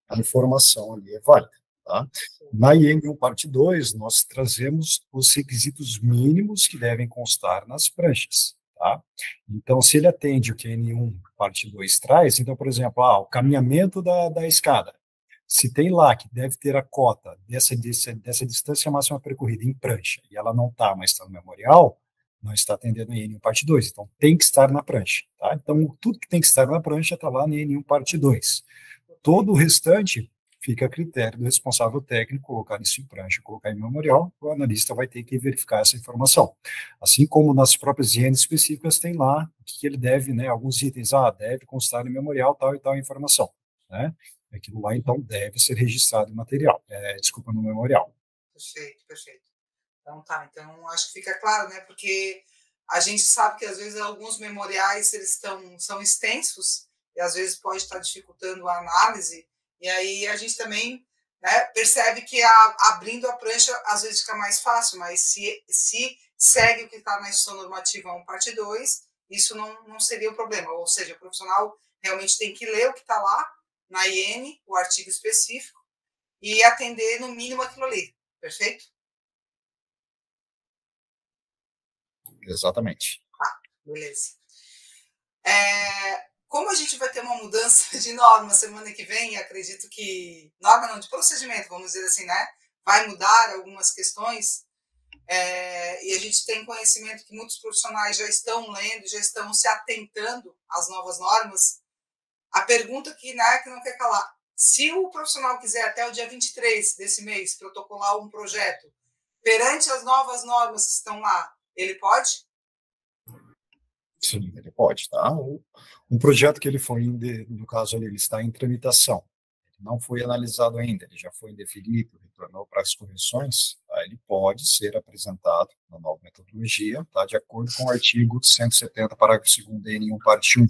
a informação ali é válida. Tá? Na IN1 parte 2, nós trazemos os requisitos mínimos que devem constar nas pranchas. Tá? Então, se ele atende o que a N1 parte 2 traz, então, por exemplo, o caminhamento da escada, se tem lá que deve ter a cota dessa distância máxima percorrida em prancha, e ela não está, mas está no memorial, não está atendendo a N1 parte 2, então tem que estar na prancha. Tá? Então, tudo que tem que estar na prancha está lá na N1 parte 2. Todo o restante fica a critério do responsável técnico colocar isso em prancha, colocar em memorial, o analista vai ter que verificar essa informação. Assim como nas próprias INs específicas tem lá o que ele deve, né, alguns itens, deve constar em memorial tal e tal informação, né? Aquilo lá, então, deve ser registrado em material, no memorial. Perfeito, perfeito. Então, então acho que fica claro, né, porque a gente sabe que às vezes alguns memoriais eles são extensos e às vezes pode estar dificultando a análise. E aí a gente também, né, percebe que abrindo a prancha às vezes fica mais fácil, mas se segue o que está na instrução normativa 1, parte 2, isso não seria o problema. Ou seja, o profissional realmente tem que ler o que está lá na IN, o artigo específico, e atender no mínimo aquilo ali. Perfeito? Exatamente. Beleza. Como a gente vai ter uma mudança de norma semana que vem, acredito que... Norma não, de procedimento, vamos dizer assim, né? Vai mudar algumas questões. E a gente tem conhecimento que muitos profissionais já estão lendo, já estão se atentando às novas normas. A pergunta que não quer calar. Se o profissional quiser até o dia 23 desse mês protocolar um projeto perante as novas normas que estão lá, ele pode? Sim, ele pode, tá? Um projeto que ele foi, no caso ali, ele está em tramitação, ele não foi analisado ainda, ele já foi indeferido, retornou para as correções, tá? Ele pode ser apresentado na nova metodologia, tá? De acordo com o artigo 170, parágrafo 2º da N1, parte 1.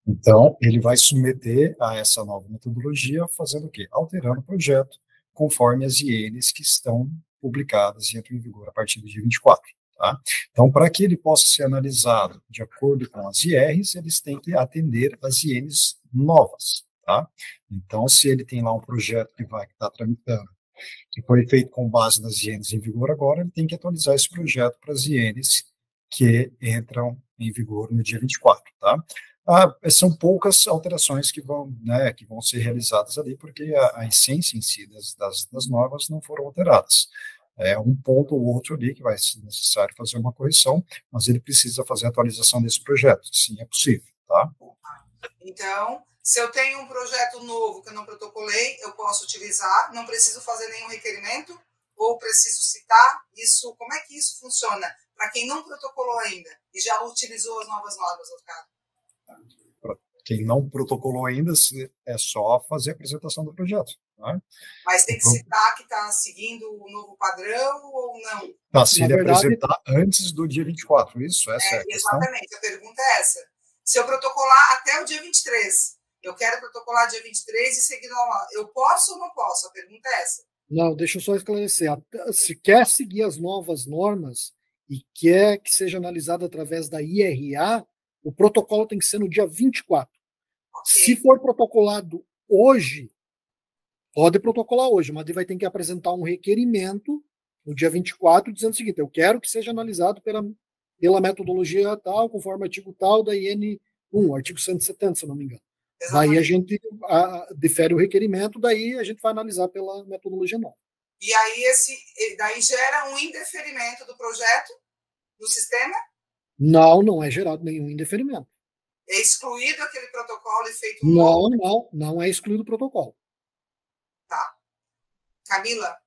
Então, ele vai submeter a essa nova metodologia, fazendo o quê? Alterando o projeto, conforme as INs que estão publicadas e entram em vigor a partir do dia 24. Tá? Então, para que ele possa ser analisado de acordo com as IRs, eles têm que atender as INs novas. Tá? Então, se ele tem lá um projeto que está tramitando, que foi feito com base nas INs em vigor agora, ele tem que atualizar esse projeto para as INs que entram em vigor no dia 24. Tá? São poucas alterações que vão ser realizadas ali, porque a essência em si das normas não foram alteradas. Um ponto ou outro ali que vai ser necessário fazer uma correção, mas ele precisa fazer a atualização desse projeto. Sim, é possível, tá? Então, se eu tenho um projeto novo que eu não protocolei, eu posso utilizar, não preciso fazer nenhum requerimento, ou preciso citar isso? Como é que isso funciona para quem não protocolou ainda e já utilizou as novas normas, Oscar? Para quem não protocolou ainda, é só fazer a apresentação do projeto. Né? Mas tem que citar que está seguindo o novo padrão ou não? Se ele apresentar antes do dia 24, isso? Essa é a questão? Exatamente, a pergunta é essa. Se eu protocolar até o dia 23, eu quero protocolar dia 23 e seguir normal, eu posso ou não posso? A pergunta é essa. Não, deixa eu só esclarecer. Se quer seguir as novas normas e quer que seja analisado através da IRA, o protocolo tem que ser no dia 24. Okay. Se for protocolado hoje, Pode protocolar hoje, mas ele vai ter que apresentar um requerimento no dia 24, dizendo o seguinte: eu quero que seja analisado pela metodologia tal, conforme artigo tal da IN1, artigo 170, se eu não me engano. Exatamente. Daí a gente difere o requerimento, daí a gente vai analisar pela metodologia nova. E aí daí gera um indeferimento do projeto no sistema? Não é gerado nenhum indeferimento. É excluído aquele protocolo e feito um novo? Não é excluído o protocolo. Tá. Camila?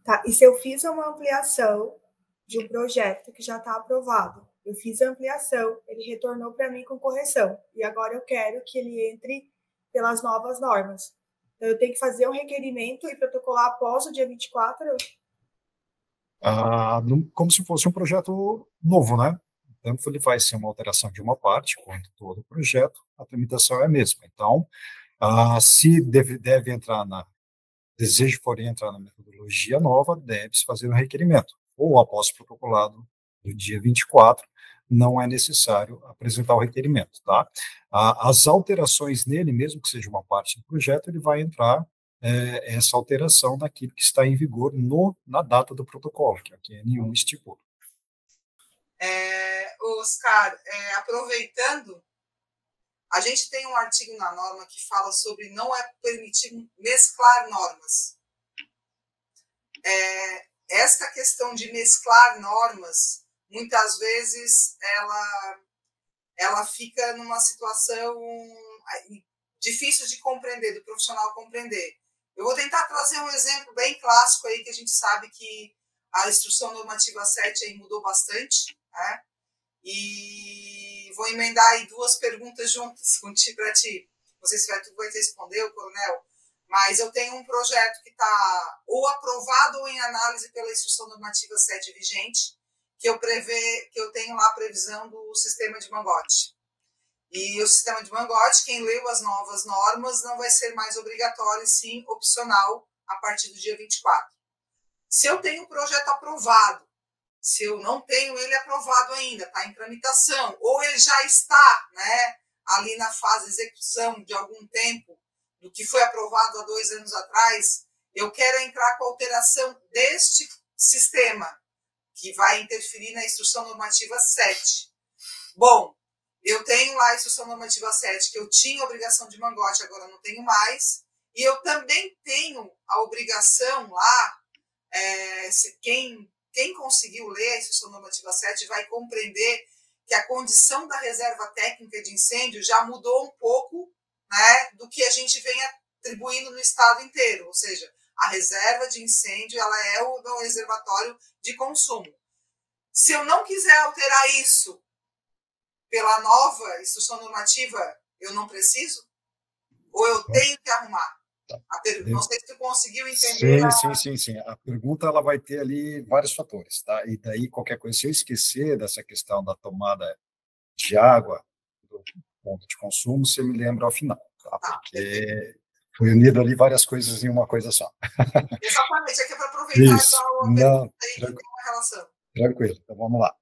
Tá, e se eu fiz uma ampliação de um projeto que já está aprovado, eu fiz a ampliação, ele retornou para mim com correção, e agora eu quero que ele entre pelas novas normas. Então, eu tenho que fazer um requerimento e protocolar após o dia 24? Como se fosse um projeto novo, né? Tanto ele vai ser uma alteração de uma parte, quanto todo o projeto, a tramitação é a mesma. Então, se deve entrar desejo for entrar na metodologia nova, deve-se fazer um requerimento. Ou após o protocolado do dia 24, não é necessário apresentar o requerimento, tá? As alterações nele, mesmo que seja uma parte do projeto, ele vai entrar essa alteração naquilo que está em vigor na data do protocolo, que aqui nenhum estipula. Oscar, aproveitando, a gente tem um artigo na norma que fala sobre não é permitido mesclar normas. Esta questão de mesclar normas, muitas vezes, ela fica numa situação difícil de compreender, do profissional compreender. Eu vou tentar trazer um exemplo bem clássico aí, que a gente sabe que a Instrução Normativa 7 aí mudou bastante, né? E vou emendar aí duas perguntas juntas para ti. Não sei se tu vai te responder, o coronel, mas eu tenho um projeto que está ou aprovado ou em análise pela Instrução Normativa 7 vigente, que eu tenho lá a previsão do sistema de mangote. E o sistema de mangote, quem leu as novas normas, não vai ser mais obrigatório, sim opcional, a partir do dia 24. Se eu tenho um projeto aprovado, se eu não tenho ele aprovado ainda, está em tramitação, ou ele já está, né, ali na fase de execução de algum tempo, do que foi aprovado há 2 anos atrás, eu quero entrar com a alteração deste sistema, que vai interferir na Instrução Normativa 7. Bom, eu tenho lá a Instrução Normativa 7, que eu tinha obrigação de mangote, agora não tenho mais, e eu também tenho a obrigação lá, quem conseguiu ler a Instrução Normativa 7 vai compreender que a condição da reserva técnica de incêndio já mudou um pouco, né, do que a gente vem atribuindo no estado inteiro, ou seja, a reserva de incêndio ela é o reservatório de consumo. Se eu não quiser alterar isso pela nova Instrução Normativa, eu não preciso? Ou eu tenho que arrumar? Não sei se tu conseguiu entender. Sim. A pergunta ela vai ter ali vários fatores, tá? E daí qualquer coisa, se eu esquecer dessa questão da tomada de água do ponto de consumo, você me lembra ao final, tá? Porque foi unido ali várias coisas em uma coisa só. Exatamente, aqui é para aproveitar isso. A pergunta aí que tem uma relação. Tranquilo, então vamos lá.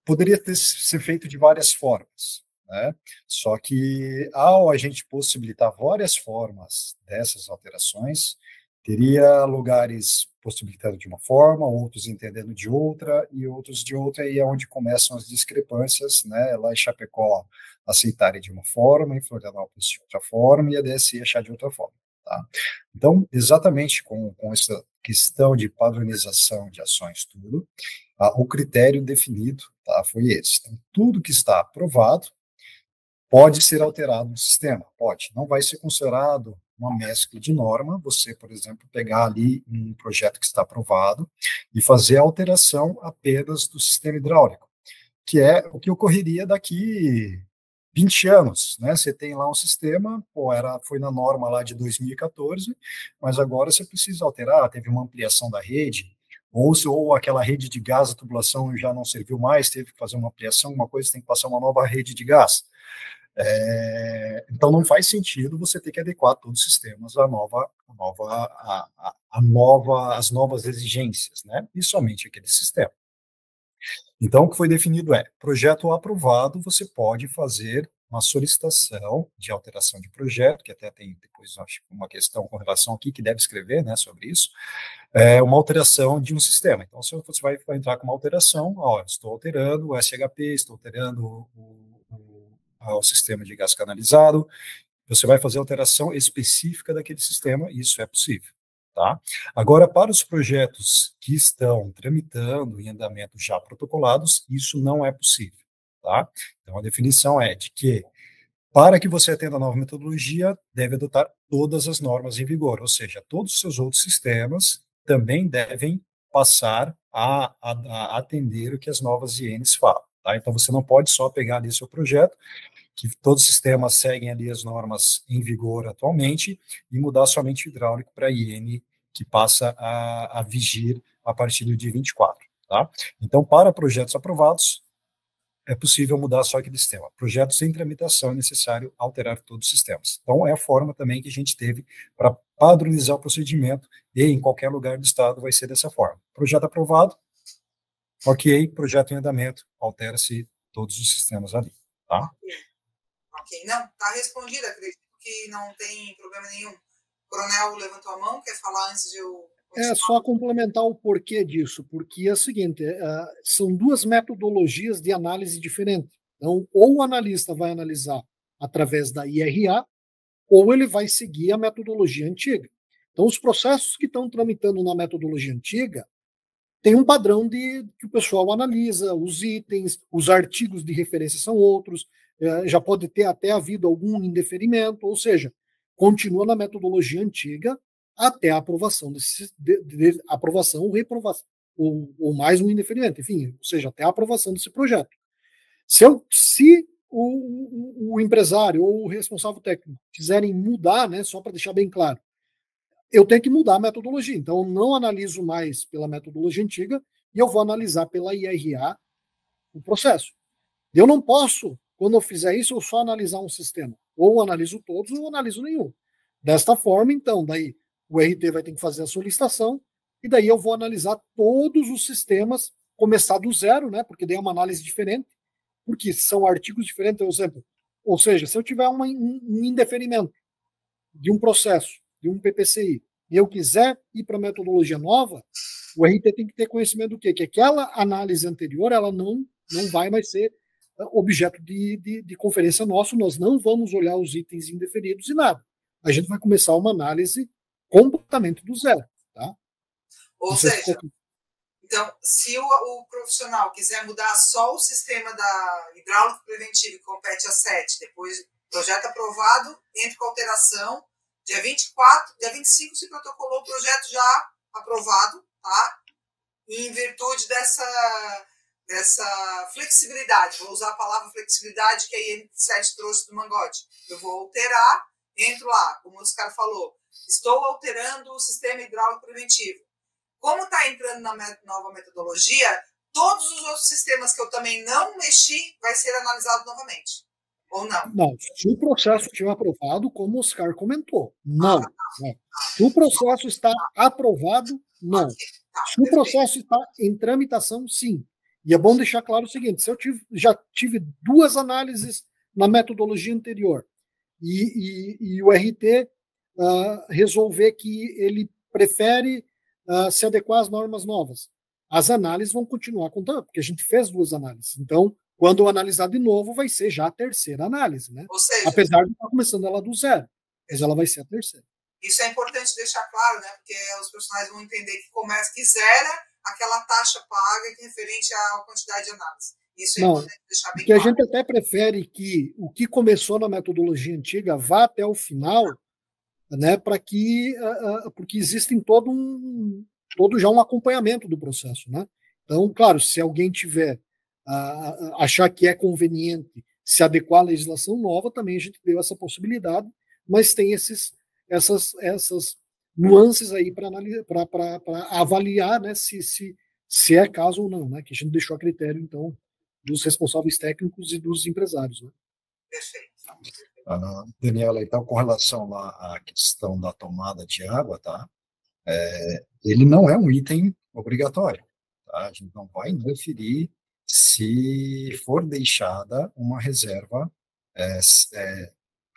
Poderia ser feito de várias formas, né? Só que, ao a gente possibilitar várias formas dessas alterações, teria lugares possibilitando de uma forma, outros entendendo de outra, e outros de outra, e é onde começam as discrepâncias, né? Lá em Chapecó aceitarem de uma forma, em Florianópolis de outra forma, e a DSI achar de outra forma. Tá? Então, exatamente com essa questão de padronização de ações, tudo, o critério definido, tá, foi esse. Então, tudo que está aprovado pode ser alterado no sistema, pode. Não vai ser considerado uma mescla de norma, você, por exemplo, pegar ali um projeto que está aprovado e fazer a alteração apenas do sistema hidráulico, que é o que ocorreria daqui 20 anos, né? Você tem lá um sistema, foi na norma lá de 2014, mas agora você precisa alterar, teve uma ampliação da rede, ou aquela rede de gás, a tubulação já não serviu mais, teve que fazer uma ampliação, uma coisa, tem que passar uma nova rede de gás. Então não faz sentido você ter que adequar todos os sistemas às novas exigências, né? E somente aquele sistema. Então, o que foi definido projeto aprovado, você pode fazer uma solicitação de alteração de projeto, que até tem depois, acho, uma questão com relação aqui, que deve escrever, né, sobre isso, uma alteração de um sistema. Então, se você vai entrar com uma alteração, ó, estou alterando o SHP, estou alterando o sistema de gás canalizado, você vai fazer alteração específica daquele sistema, e isso é possível. Tá? Agora, para os projetos que estão tramitando em andamento já protocolados, isso não é possível. Tá? Então, a definição é de que, para que você atenda a nova metodologia, deve adotar todas as normas em vigor, ou seja, todos os seus outros sistemas também devem passar a atender o que as novas INs falam. Tá? Então, você não pode só pegar ali seu projeto, que todos os sistemas seguem ali as normas em vigor atualmente, e mudar somente o hidráulico para a IN, que passa a vigir a partir do dia 24. Tá? Então, para projetos aprovados, é possível mudar só aquele sistema. Projetos em tramitação é necessário alterar todos os sistemas. Então, é a forma também que a gente teve para padronizar o procedimento, e em qualquer lugar do estado vai ser dessa forma. Projeto aprovado, ok, projeto em andamento, altera-se todos os sistemas ali. Tá? Ok, não, está respondida, acredito que não tem problema nenhum. O coronel levantou a mão, quer falar antes de eu continuar? É só complementar o porquê disso, porque é o seguinte, são duas metodologias de análise diferentes. Então, ou o analista vai analisar através da IRA, ou ele vai seguir a metodologia antiga. Então, os processos que estão tramitando na metodologia antiga tem um padrão que o pessoal analisa, os itens, os artigos de referência são outros, já pode ter até havido algum indeferimento, ou seja, continua na metodologia antiga até a aprovação, aprovação ou reprovação, ou mais um indeferimento, enfim, ou seja, até a aprovação desse projeto. Se o empresário ou o responsável técnico quiserem mudar, né, só para deixar bem claro, eu tenho que mudar a metodologia. Então, eu não analiso mais pela metodologia antiga e eu vou analisar pela IRA o processo. Eu não posso, quando eu fizer isso, eu só analisar um sistema. Ou analiso todos ou analiso nenhum. Desta forma, então, daí o RT vai ter que fazer a solicitação e daí eu vou analisar todos os sistemas, começar do zero, né? Porque daí é uma análise diferente, porque são artigos diferentes, por exemplo. Ou seja, se eu tiver um indeferimento de um processo, de um PPCI, e eu quiser ir para a metodologia nova, o RT tem que ter conhecimento do quê? Que aquela análise anterior, ela não vai mais ser objeto de conferência nosso, nós não vamos olhar os itens indeferidos e nada. A gente vai começar uma análise completamente do zero. Tá? Ou seja, então, se o profissional quiser mudar só o sistema da hidráulico preventivo que compete a 7, depois projeto aprovado, entra com alteração, dia 24, dia 25 se protocolou o projeto já aprovado, tá? E em virtude dessa flexibilidade, vou usar a palavra flexibilidade que a IN7 trouxe do Mangote. Eu vou alterar, entro lá, como o Oscar falou, estou alterando o sistema hidráulico preventivo. Como está entrando na nova metodologia, todos os outros sistemas que eu também não mexi vai ser analisado novamente. Ou não? Não, se o processo estiver aprovado, como o Oscar comentou, não. Se o processo está aprovado, não. Se o processo está em tramitação, sim. E é bom deixar claro o seguinte, se eu já tive duas análises na metodologia anterior e o RT resolver que ele prefere se adequar às normas novas, as análises vão continuar contando, porque a gente fez duas análises. Então, quando eu analisar de novo, vai ser já a terceira análise, né? Ou seja, apesar de estar começando ela do zero, mas ela vai ser a terceira. Isso é importante deixar claro, né? Porque os profissionais vão entender que zera aquela taxa paga que é referente à quantidade de análise. Isso é importante deixar bem claro. A gente até prefere que o que começou na metodologia antiga vá até o final, né? Para que porque existe todo já um acompanhamento do processo, né? Então, claro, se alguém tiver achar que é conveniente se adequar à legislação nova, também a gente deu essa possibilidade, mas tem essas nuances aí para avaliar, né, se é caso ou não, né, que a gente deixou a critério, então, dos responsáveis técnicos e dos empresários. Né? Perfeito. Daniela, então, com relação lá à questão da tomada de água, tá? Ele não é um item obrigatório, tá? A gente não vai interferir se for deixada uma reserva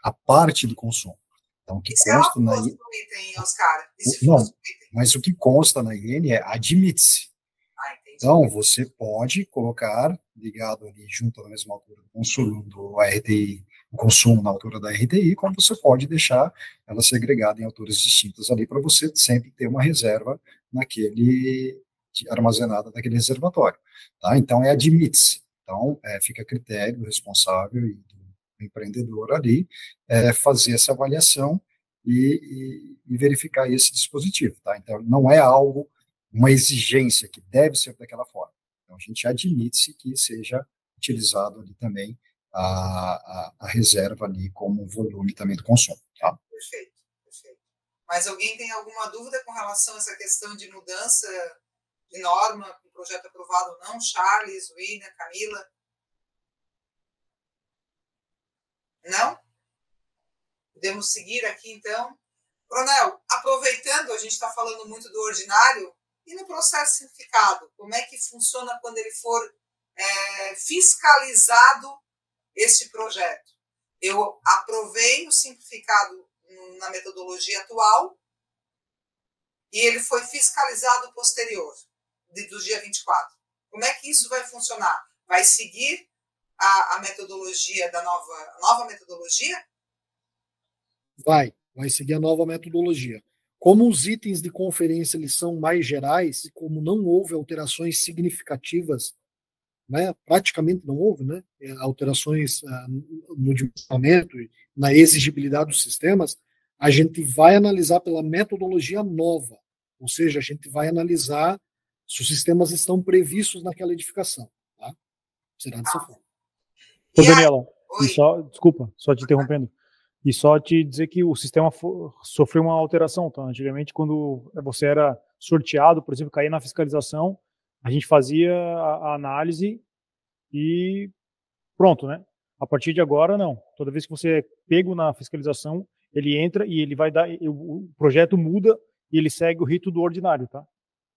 a parte do consumo. Então, o que consta na IN... item, Oscar? Não, mas o que consta na IN é admite-se. Então, você pode colocar, ligado ali junto na mesma altura do consumo, do RDI, o consumo na altura da RDI, como você pode deixar ela segregada em alturas distintas ali, para você sempre ter uma reserva armazenada naquele reservatório. Tá? Então, admite-se. Então, fica a critério do responsável e do empreendedor ali fazer essa avaliação e verificar esse dispositivo. Tá? Então, não é algo, uma exigência que deve ser daquela forma. Então, a gente admite que seja utilizado ali também a reserva ali como volume também do consumo. Tá? Perfeito, perfeito. Mas alguém tem alguma dúvida com relação a essa questão de mudança de norma, com o projeto aprovado ou não? Charles, William, Camila? Não? Podemos seguir aqui, então. Coronel, aproveitando, a gente está falando muito do ordinário, e no processo simplificado, como é que funciona quando ele for fiscalizado este projeto? Eu aprovei o simplificado na metodologia atual e ele foi fiscalizado posterior, do dia 24. Como é que isso vai funcionar? Vai seguir a metodologia da nova metodologia? Vai seguir a nova metodologia. Como os itens de conferência eles são mais gerais, e como não houve alterações significativas, né, praticamente não houve, né, alterações no dimensionamento e na exigibilidade dos sistemas, a gente vai analisar pela metodologia nova, ou seja, a gente vai analisar se os sistemas estão previstos naquela edificação. Tá? Será dessa forma. Ô, Daniela, desculpa, só te interrompendo. E só te dizer que o sistema sofreu uma alteração. Tá? Antigamente, quando você era sorteado, por exemplo, caía na fiscalização, a gente fazia a análise e pronto, né? A partir de agora, não. Toda vez que você é pego na fiscalização, ele entra e ele vai dar, o projeto muda e ele segue o rito do ordinário, tá?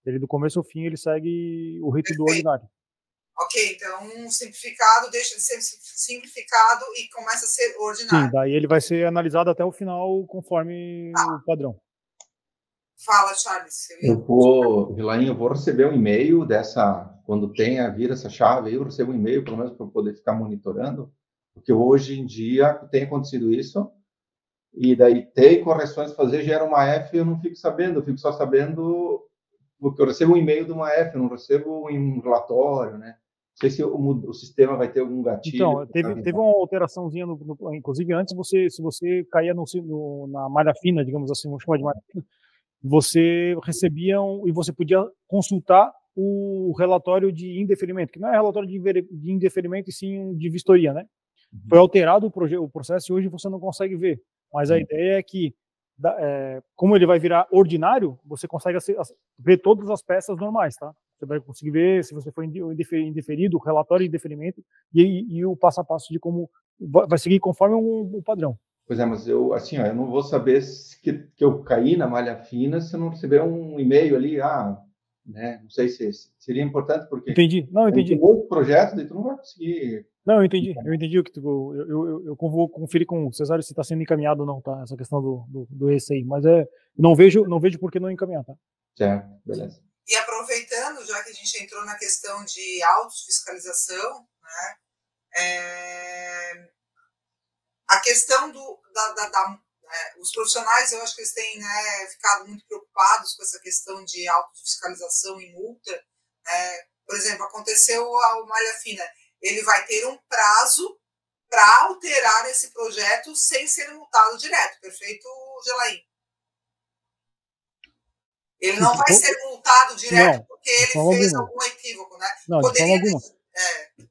Ele do começo ao fim, ele segue o rito do ordinário. Ok, então simplificado deixa de ser simplificado e começa a ser ordinário. Sim, daí ele vai ser analisado até o final conforme o padrão. Fala, Charles. Vilainho, eu vou receber um e-mail quando vir essa chave aí, eu recebo um e-mail, pelo menos para eu poder ficar monitorando, porque hoje em dia tem acontecido isso, e daí tem correções fazer, gera uma F e eu não fico sabendo, eu fico só sabendo porque eu recebo um e-mail de uma F, eu não recebo um relatório, né? Não sei se o sistema vai ter algum gatilho. Então, teve uma alteraçãozinha, inclusive antes, se você caía na malha fina, digamos assim, vamos chamar de malha fina, você recebia e você podia consultar o relatório de indeferimento, que não é relatório de indeferimento, e sim de vistoria, né? Foi alterado o processo e hoje você não consegue ver. Mas a ideia é que, como ele vai virar ordinário, você consegue ver todas as peças normais, tá? Você vai conseguir ver se você foi indeferido, o relatório de indeferimento e o passo a passo de como vai seguir conforme o padrão. Pois é, mas eu não vou saber que eu caí na malha fina se eu não receber um e-mail ali, né? Não sei se seria importante, porque... Entendi, não, entendi. Tem outro projeto, daí tu não vai conseguir... Não, eu entendi o que eu vou conferir com o Cesário se está sendo encaminhado ou não, tá? Essa questão do ECI, mas não vejo por que não encaminhar, tá? Certo, beleza. E aproveitando, já que a gente entrou na questão de autofiscalização, né? A questão os profissionais, eu acho que eles têm, né, ficado muito preocupados com essa questão de autofiscalização e multa. Por exemplo, aconteceu a malha fina. Ele vai ter um prazo para alterar esse projeto sem ser multado direto, perfeito, Gelaim? Ele não vai ser multado direto porque ele fez algum equívoco, né? Não, de forma alguma.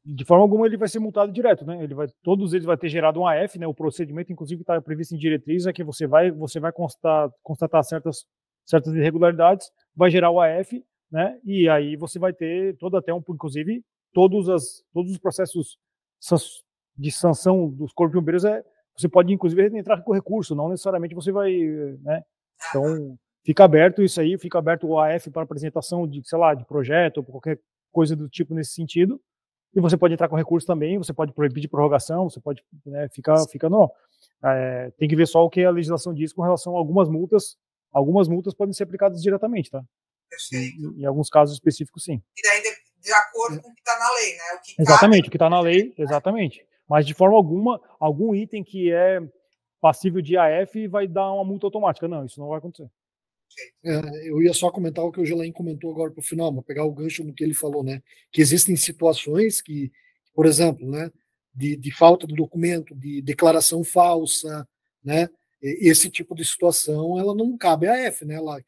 De forma alguma ele vai ser multado direto, né? Todos eles vão ter gerado um AF, né? O procedimento, inclusive, está previsto em diretriz, é que você vai constatar certas irregularidades, vai gerar o AF, né? E aí você vai ter inclusive, todos os processos de sanção dos corpos de bombeiros, você pode, inclusive, entrar com recurso, não necessariamente você vai, né? Então, fica aberto isso aí, fica aberto o AF para apresentação de, sei lá, de projeto ou qualquer coisa do tipo nesse sentido, e você pode entrar com recurso também, você pode pedir prorrogação, você pode, né, fica não. Tem que ver só o que a legislação diz com relação a algumas multas podem ser aplicadas diretamente, tá? Perfeito. Em alguns casos específicos, sim. E daí, de acordo com o que está na lei, né? Exatamente, o que está na lei, exatamente. Mas de forma alguma, algum item que é passível de IAF vai dar uma multa automática. Não, isso não vai acontecer. Eu ia só comentar o que o Gelain comentou agora para o final, mas pegar o gancho no que ele falou, né? Que existem situações que, por exemplo, né, de falta de documento, de declaração falsa, né? Esse tipo de situação, ela não cabe à F, né? Ela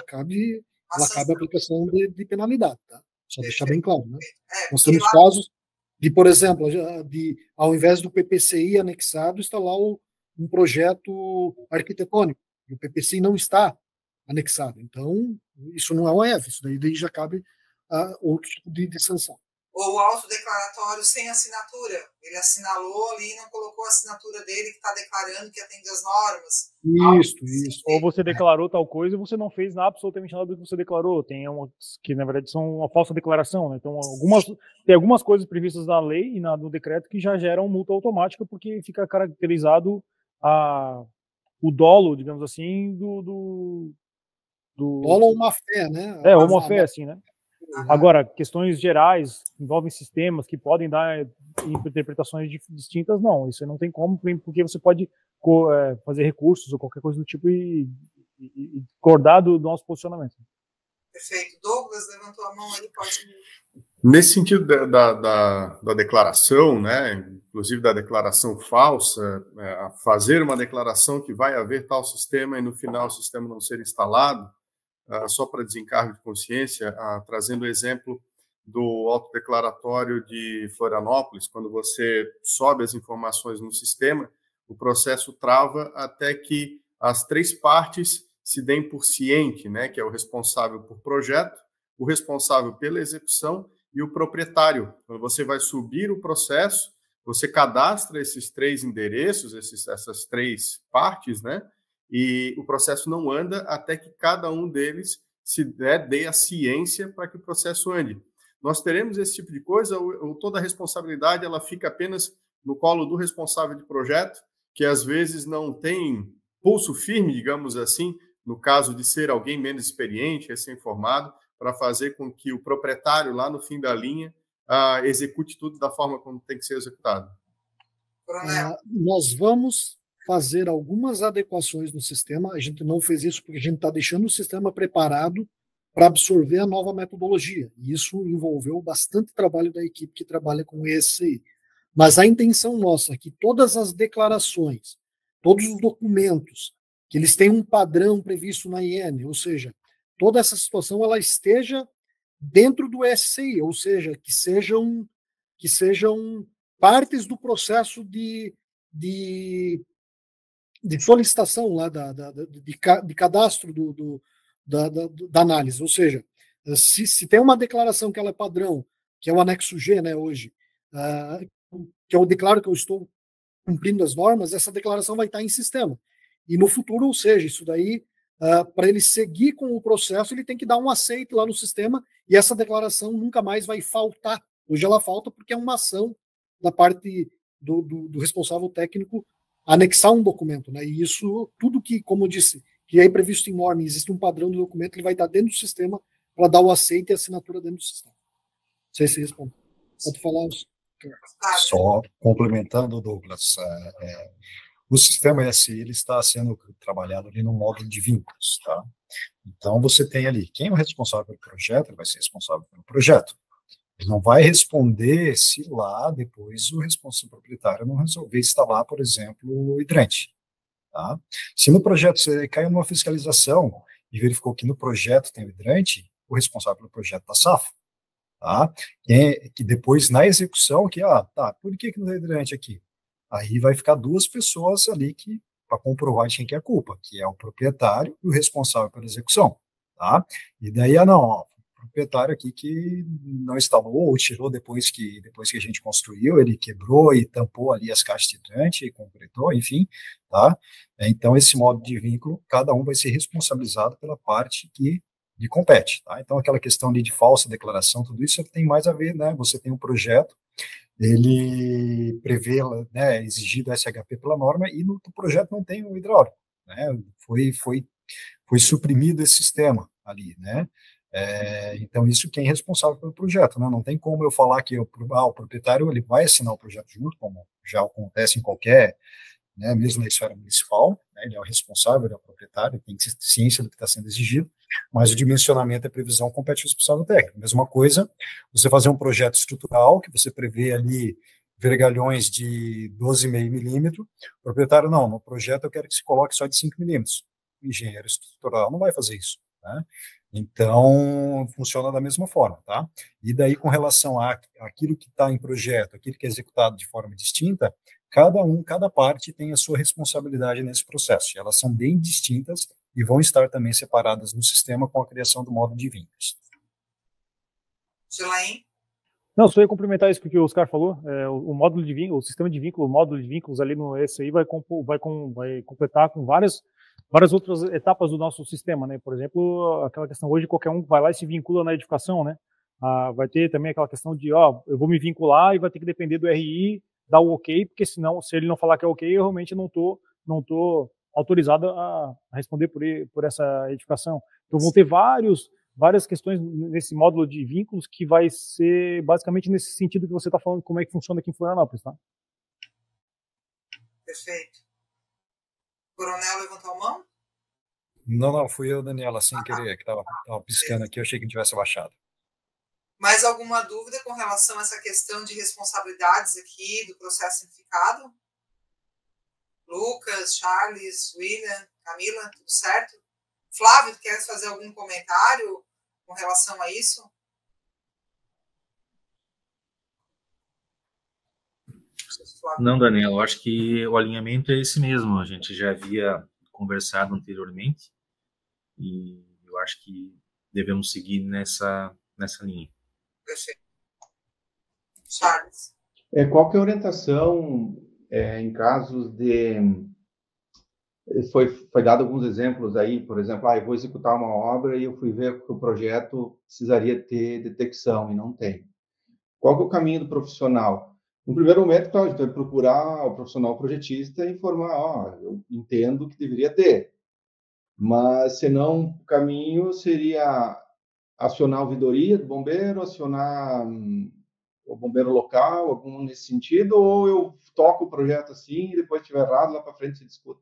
cabe a aplicação de penalidade, tá? Só deixar bem claro, né? Nós temos casos de, por exemplo, ao invés do PPCI anexado, está lá um projeto arquitetônico, e o PPCI não está anexado. Então, isso não é um EF, isso daí já cabe a outro tipo de sanção. Ou o autodeclaratório sem assinatura. Ele assinalou ali e não colocou a assinatura dele que está declarando que atende às normas. Isso. Ou você declarou tal coisa e você não fez absolutamente nada do que você declarou. Tem que, na verdade, são uma falsa declaração, né? Então, tem algumas coisas previstas na lei e no decreto que já geram multa automática porque fica caracterizado o dolo, digamos assim, do dolo ou má fé, né? Ou má fé, assim, né? Agora, questões gerais envolvem sistemas que podem dar interpretações distintas, não. Isso não tem como, porque você pode fazer recursos ou qualquer coisa do tipo e discordar do nosso posicionamento. Perfeito. Douglas levantou a mão aí, pode... Nesse sentido da declaração, né, inclusive da declaração falsa, fazer uma declaração que vai haver tal sistema e no final o sistema não ser instalado, só para desencargo de consciência, trazendo o exemplo do autodeclaratório de Florianópolis, quando você sobe as informações no sistema, o processo trava até que as três partes se deem por ciente, né, que é o responsável por projeto, o responsável pela execução e o proprietário. Quando você vai subir o processo, você cadastra esses três endereços, essas três partes, né, e o processo não anda até que cada um deles dê a ciência para que o processo ande. Nós teremos esse tipo de coisa, ou toda a responsabilidade ela fica apenas no colo do responsável de projeto, que às vezes não tem pulso firme, digamos assim, no caso de ser alguém menos experiente, recém-formado, para fazer com que o proprietário, lá no fim da linha, execute tudo da forma como tem que ser executado. Nós vamos fazer algumas adequações no sistema. A gente não fez isso porque a gente está deixando o sistema preparado para absorver a nova metodologia. E isso envolveu bastante trabalho da equipe que trabalha com ESCI. Mas a intenção nossa é que todas as declarações, todos os documentos, que eles têm um padrão previsto na IN, ou seja, toda essa situação ela esteja dentro do ESCI, ou seja, que sejam partes do processo de solicitação lá de cadastro da análise. Ou seja, se tem uma declaração que ela é padrão, que é o anexo G, né, hoje, que eu declaro que eu estou cumprindo as normas, essa declaração vai estar em sistema. E no futuro, ou seja, isso daí, para ele seguir com o processo, ele tem que dar um aceite lá no sistema e essa declaração nunca mais vai faltar. Hoje ela falta porque é uma ação da parte do responsável técnico anexar um documento, né? E isso, tudo que, como eu disse, que é previsto em norma, existe um padrão do documento, ele vai estar dentro do sistema para dar o aceite e a assinatura dentro do sistema. Não sei se responde. Pode falar. Só complementando, Douglas, o sistema ESI ele está sendo trabalhado ali no módulo de vínculos, tá? Então você tem ali quem é o responsável pelo projeto, ele vai ser responsável pelo projeto. Ele não vai responder se lá depois o responsável proprietário não resolver instalar, por exemplo, o hidrante. Tá? Se no projeto você caiu numa fiscalização e verificou que no projeto tem o hidrante, o responsável pelo projeto está safo. Tá? Que depois na execução, por que não tem hidrante aqui? Aí vai ficar duas pessoas ali para comprovar de quem que é a culpa, que é o proprietário e o responsável pela execução. Tá? E daí, o proprietário aqui que não instalou ou tirou depois que a gente construiu, ele quebrou e tampou ali as caixas de hidrante e completou, enfim, tá? Então, esse modo de vínculo, cada um vai ser responsabilizado pela parte que lhe compete, tá? Então, aquela questão ali de falsa declaração, tudo isso tem mais a ver, né? Você tem um projeto, ele prevê, né, exigido SHP pela norma, e no projeto não tem o hidráulico, né? Foi suprimido esse sistema ali, né? Então, isso quem é responsável pelo projeto, né? Não tem como eu falar que o proprietário ele vai assinar o projeto junto, como já acontece em qualquer, né, mesmo na esfera municipal, né, ele é o responsável, ele é o proprietário, tem que ter ciência do que está sendo exigido, mas o dimensionamento e a previsão compete ao responsável técnico. Mesma coisa, você fazer um projeto estrutural, que você prevê ali vergalhões de 12,5 milímetros, o proprietário, não, no projeto eu quero que se coloque só de 5 milímetros. O engenheiro estrutural não vai fazer isso, né? Então, funciona da mesma forma, tá? E daí, com relação àquilo que está em projeto, aquilo que é executado de forma distinta, cada parte tem a sua responsabilidade nesse processo. Elas são bem distintas e vão estar também separadas no sistema com a criação do módulo de vínculos. Gelaim? Não, só ia complementar isso porque o Oscar falou, o módulo de vínculo, o sistema de vínculo, o módulo de vínculos ali no SI vai completar com várias outras etapas do nosso sistema, né? Por exemplo, aquela questão hoje qualquer um vai lá e se vincula na edificação, né? Vai ter também aquela questão de, eu vou me vincular e vai ter que depender do RI dar o ok, porque senão, se ele não falar que é ok, eu realmente não tô autorizado a responder por essa edificação. Então vão ter várias questões nesse módulo de vínculos que vai ser basicamente nesse sentido que você está falando, como é que funciona aqui em Florianópolis, tá? Perfeito. O coronel levantou a mão? Não, fui eu, Daniela, sem querer, que estava piscando aqui, eu achei que não tivesse baixado. Mais alguma dúvida com relação a essa questão de responsabilidades aqui do processo simplificado? Lucas, Charles, William, Camila, tudo certo? Flávio, quer fazer algum comentário com relação a isso? Não, Daniel, eu acho que o alinhamento é esse mesmo. A gente já havia conversado anteriormente e eu acho que devemos seguir nessa linha. Perfeito. Charles. Qual que é a orientação em casos de... Foi dado alguns exemplos aí, por exemplo, eu vou executar uma obra e eu fui ver que o projeto precisaria ter detecção e não tem. Qual que é o caminho do profissional? No primeiro momento, a gente vai procurar o profissional projetista e informar, eu entendo que deveria ter, mas senão o caminho seria acionar a ouvidoria do bombeiro, acionar o bombeiro local, algum nesse sentido, ou eu toco o projeto assim e depois, se estiver errado, lá para frente se discute.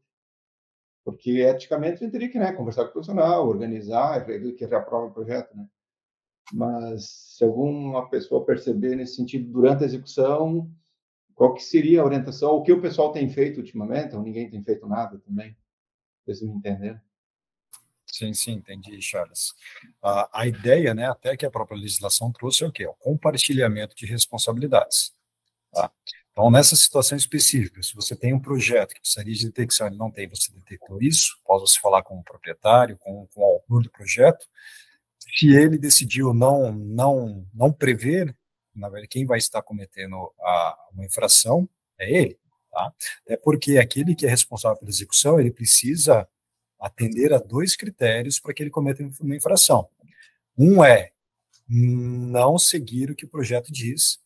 Porque, eticamente, a gente teria que, né, conversar com o profissional, organizar, ele que reaprova o projeto, né? Mas, se alguma pessoa perceber nesse sentido durante a execução, qual que seria a orientação? O que o pessoal tem feito ultimamente, ou ninguém tem feito nada também? Vocês me entenderam? Sim, entendi, Charles. A ideia, né, até que a própria legislação trouxe é o quê? O compartilhamento de responsabilidades. Tá? Então, nessa situação específica, se você tem um projeto que precisaria de detecção e não tem, você detectou isso, pode você falar com o proprietário, com o autor do projeto. Se ele decidiu não prever, na verdade, quem vai estar cometendo uma infração é ele. Tá? É porque aquele que é responsável pela execução, ele precisa atender a 2 critérios para que ele cometa uma infração. Um é não seguir o que o projeto diz,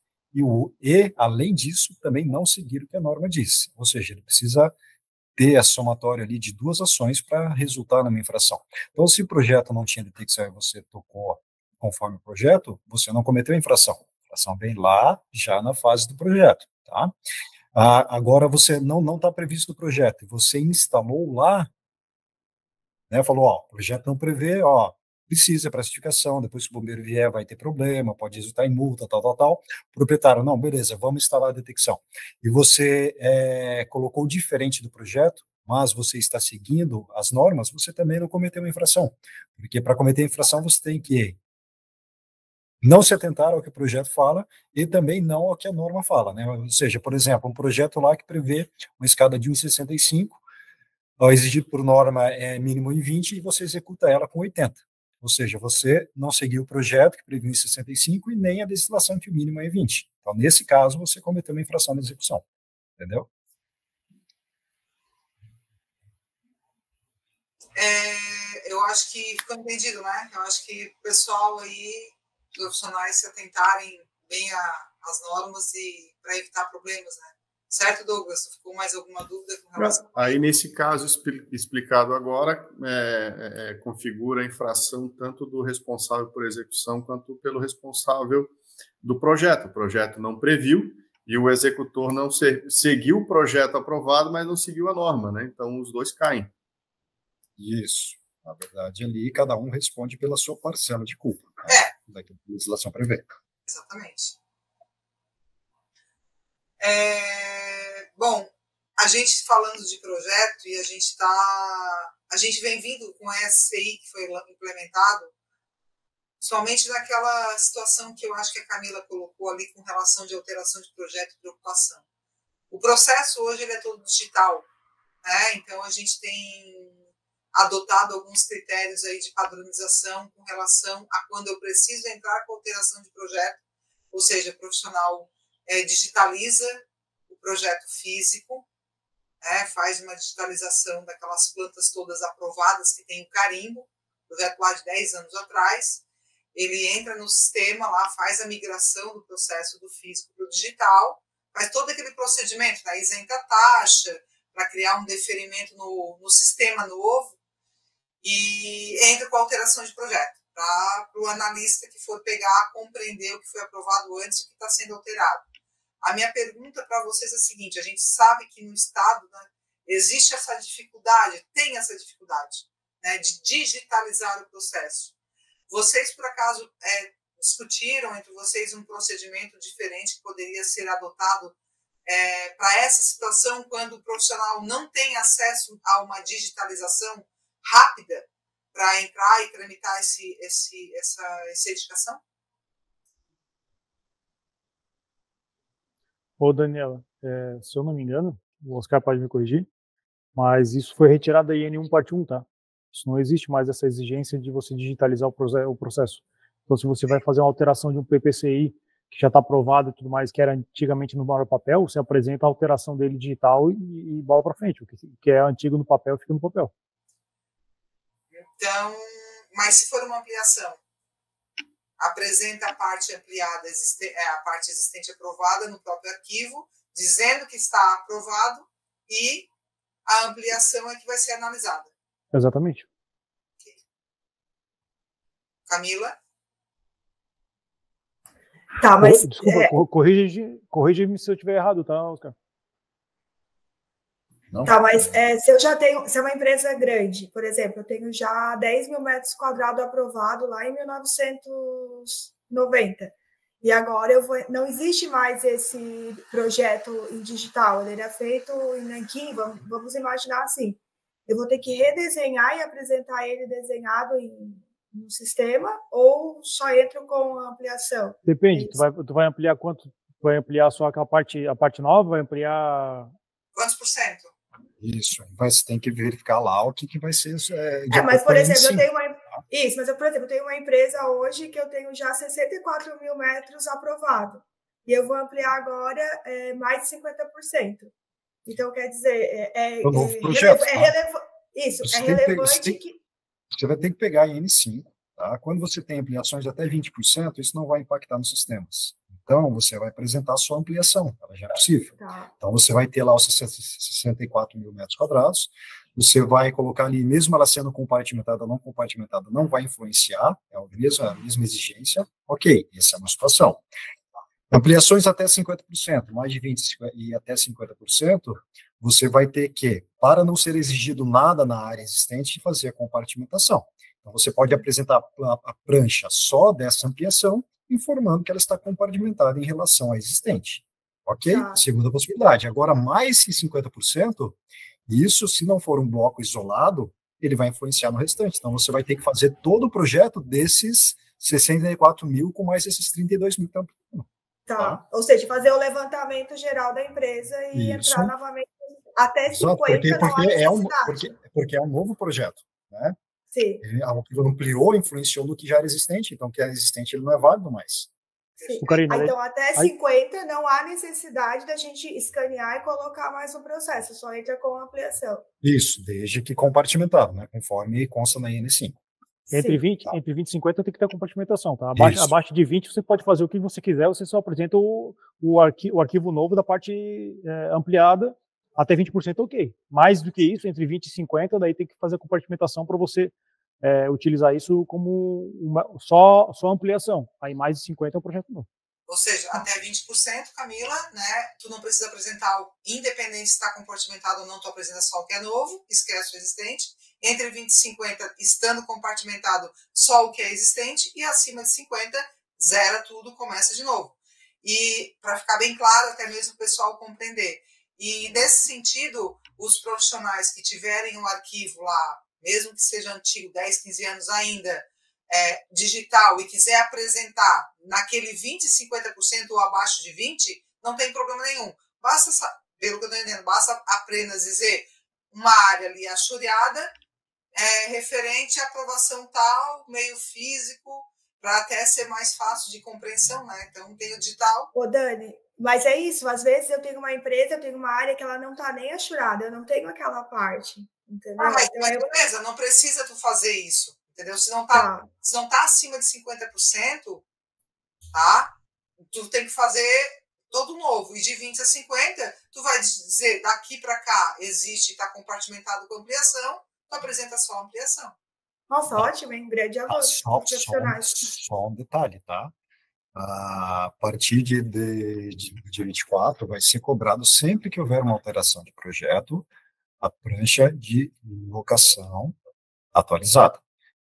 e, além disso, também não seguir o que a norma diz. Ou seja, ele precisa ter a somatória ali de 2 ações para resultar numa infração. Então, se o projeto não tinha detecção e você tocou conforme o projeto, você não cometeu a infração. A infração vem lá, já na fase do projeto, tá? Agora, você não está previsto no projeto, e você instalou lá, né, falou, o projeto não prevê, precisa para certificação, depois que o bombeiro vier vai ter problema, pode resultar em multa, tal. O proprietário, não, beleza, vamos instalar a detecção. E você colocou diferente do projeto, mas você está seguindo as normas, você também não cometeu uma infração. Porque para cometer infração você tem que não se atentar ao que o projeto fala e também não ao que a norma fala, né? Ou seja, por exemplo, um projeto lá que prevê uma escada de 1,65, exigido por norma é mínimo em 20 e você executa ela com 80. Ou seja, você não seguiu o projeto que previu em 65 e nem a legislação que o mínimo é 20. Então, nesse caso, você cometeu uma infração na execução. Entendeu? eu acho que ficou entendido, né? Eu acho que o pessoal aí, profissionais, se atentarem bem às normas e para evitar problemas, né? Certo, Douglas? Ficou mais alguma dúvida com relação a... Aí, nesse caso explicado agora, configura a infração tanto do responsável por execução quanto pelo responsável do projeto. O projeto não previu e o executor não seguiu o projeto aprovado, mas não seguiu a norma, né? Então, os dois caem. Isso. Na verdade, ali, cada um responde pela sua parcela de culpa. Né? Daquilo que a legislação prevê. Exatamente. Bom, a gente falando de projeto e a gente vem vindo com a SCI que foi implementado somente naquela situação que eu acho que a Camila colocou ali com relação de alteração de projeto e preocupação. O processo hoje ele é todo digital, né? Então a gente tem adotado alguns critérios aí de padronização com relação a quando eu preciso entrar com alteração de projeto, ou seja, o profissional digitaliza o projeto físico, faz uma digitalização daquelas plantas todas aprovadas que tem o carimbo, projeto lá de 10 anos atrás, ele entra no sistema lá, faz a migração do processo do físico para o digital, faz todo aquele procedimento, né, isenta a taxa, para criar um deferimento no sistema novo, e entra com a alteração de projeto, para o analista que for pegar, compreender o que foi aprovado antes e o que está sendo alterado. A minha pergunta para vocês é a seguinte: a gente sabe que no Estado, né, existe essa dificuldade, tem essa dificuldade, né, de digitalizar o processo. Vocês, por acaso, discutiram entre vocês um procedimento diferente que poderia ser adotado para essa situação, quando o profissional não tem acesso a uma digitalização rápida para entrar e tramitar essa edificação? Ô, Daniela, se eu não me engano, o Oscar pode me corrigir, mas isso foi retirado da IN 1 parte 1, tá? Isso não existe mais essa exigência de você digitalizar o processo. Então, se você vai fazer uma alteração de um PPCI que já está aprovado e tudo mais, que era antigamente no papel, você apresenta a alteração dele digital e bola para frente. O que é antigo no papel fica no papel. Então, mas se for uma ampliação, apresenta a parte ampliada, a parte existente aprovada no próprio arquivo, dizendo que está aprovado, e a ampliação é que vai ser analisada. Exatamente. Okay. Camila? Tá, mas... Desculpa, corrige-me se eu estiver errado, tá, Oscar? Não. Tá, mas se é uma empresa grande, por exemplo, eu tenho já 10 mil metros quadrados aprovado lá em 1990. E agora não existe mais esse projeto em digital, ele é feito em nanquim, vamos imaginar assim. Eu vou ter que redesenhar e apresentar ele desenhado no sistema, ou só entro com a ampliação? Depende, tu vai ampliar quanto? Vai ampliar só a parte nova? Vai ampliar... Quantos por cento? Isso, você tem que verificar lá o que vai ser. Mas, por exemplo, eu tenho eu tenho uma empresa hoje que eu tenho já 64 mil metros aprovado. E eu vou ampliar agora mais de 50%. Então, quer dizer, o novo projeto, relevante que... Você vai ter que pegar a N5. Tá? Quando você tem ampliações de até 20%, isso não vai impactar nos sistemas. Então, você vai apresentar a sua ampliação, ela já é possível. Tá. Então, você vai ter lá os 64 mil metros quadrados, você vai colocar ali, mesmo ela sendo compartimentada ou não compartimentada, não vai influenciar, é a mesma exigência. Ok, essa é uma situação. Ampliações até 50%, mais de 20% e até 50%, você vai ter que, para não ser exigido nada na área existente, fazer a compartimentação. Então, você pode apresentar a prancha só dessa ampliação, informando que ela está compartimentada em relação à existente. Ok? Tá. Segunda possibilidade. Agora, mais que 50%, isso, se não for um bloco isolado, ele vai influenciar no restante. Então, você vai ter que fazer todo o projeto desses 64 mil com mais esses 32 mil. Tá. Ou seja, fazer o levantamento geral da empresa e entrar novamente até 50%. Porque é um novo projeto, né? Sim. Ele ampliou, influenciou no que já era existente, então o que era existente ele não é válido mais. Sim. Karina, então, até 50 não há necessidade da gente escanear e colocar mais no processo, só entra com ampliação. Isso, desde que compartimentado, né? Conforme consta na IN5. Entre 20 e 50 tem que ter compartimentação, tá? Abaixo de 20 você pode fazer o que você quiser, você só apresenta o arquivo novo da parte ampliada, até 20% ok. Mais do que isso, entre 20 e 50, daí tem que fazer a compartimentação para você utilizar isso como só ampliação. Aí mais de 50 é um projeto novo. Ou seja, até 20%, Camila, né? Tu não precisa apresentar, independente se está compartimentado ou não, tu apresenta só o que é novo, esquece o existente. Entre 20 e 50, estando compartimentado, só o que é existente. E acima de 50, zera tudo, começa de novo. E para ficar bem claro, até mesmo o pessoal compreender. E nesse sentido, os profissionais que tiverem um arquivo lá, mesmo que seja antigo, 10, 15 anos ainda, digital, e quiser apresentar naquele 20%, 50% ou abaixo de 20%, não tem problema nenhum. Basta, pelo que eu estou entendendo, basta apenas dizer uma área ali achoreada, referente à aprovação tal, meio físico, para até ser mais fácil de compreensão, né? Então tem o digital. Ô, Dani, mas é isso, às vezes eu tenho uma empresa, eu tenho uma área que ela não está nem achurada, eu não tenho aquela parte, entendeu? Mas então, beleza, não precisa tu fazer isso, entendeu? Se não tá acima de 50%, tá? Tu tem que fazer todo novo. E de 20 a 50, tu vai dizer, daqui para cá existe, está compartimentado com ampliação, tu apresenta só a ampliação. Nossa, ótimo, hein? Grande avanço. Só um detalhe, tá? A partir de 24, vai ser cobrado sempre que houver uma alteração de projeto, a prancha de locação atualizada.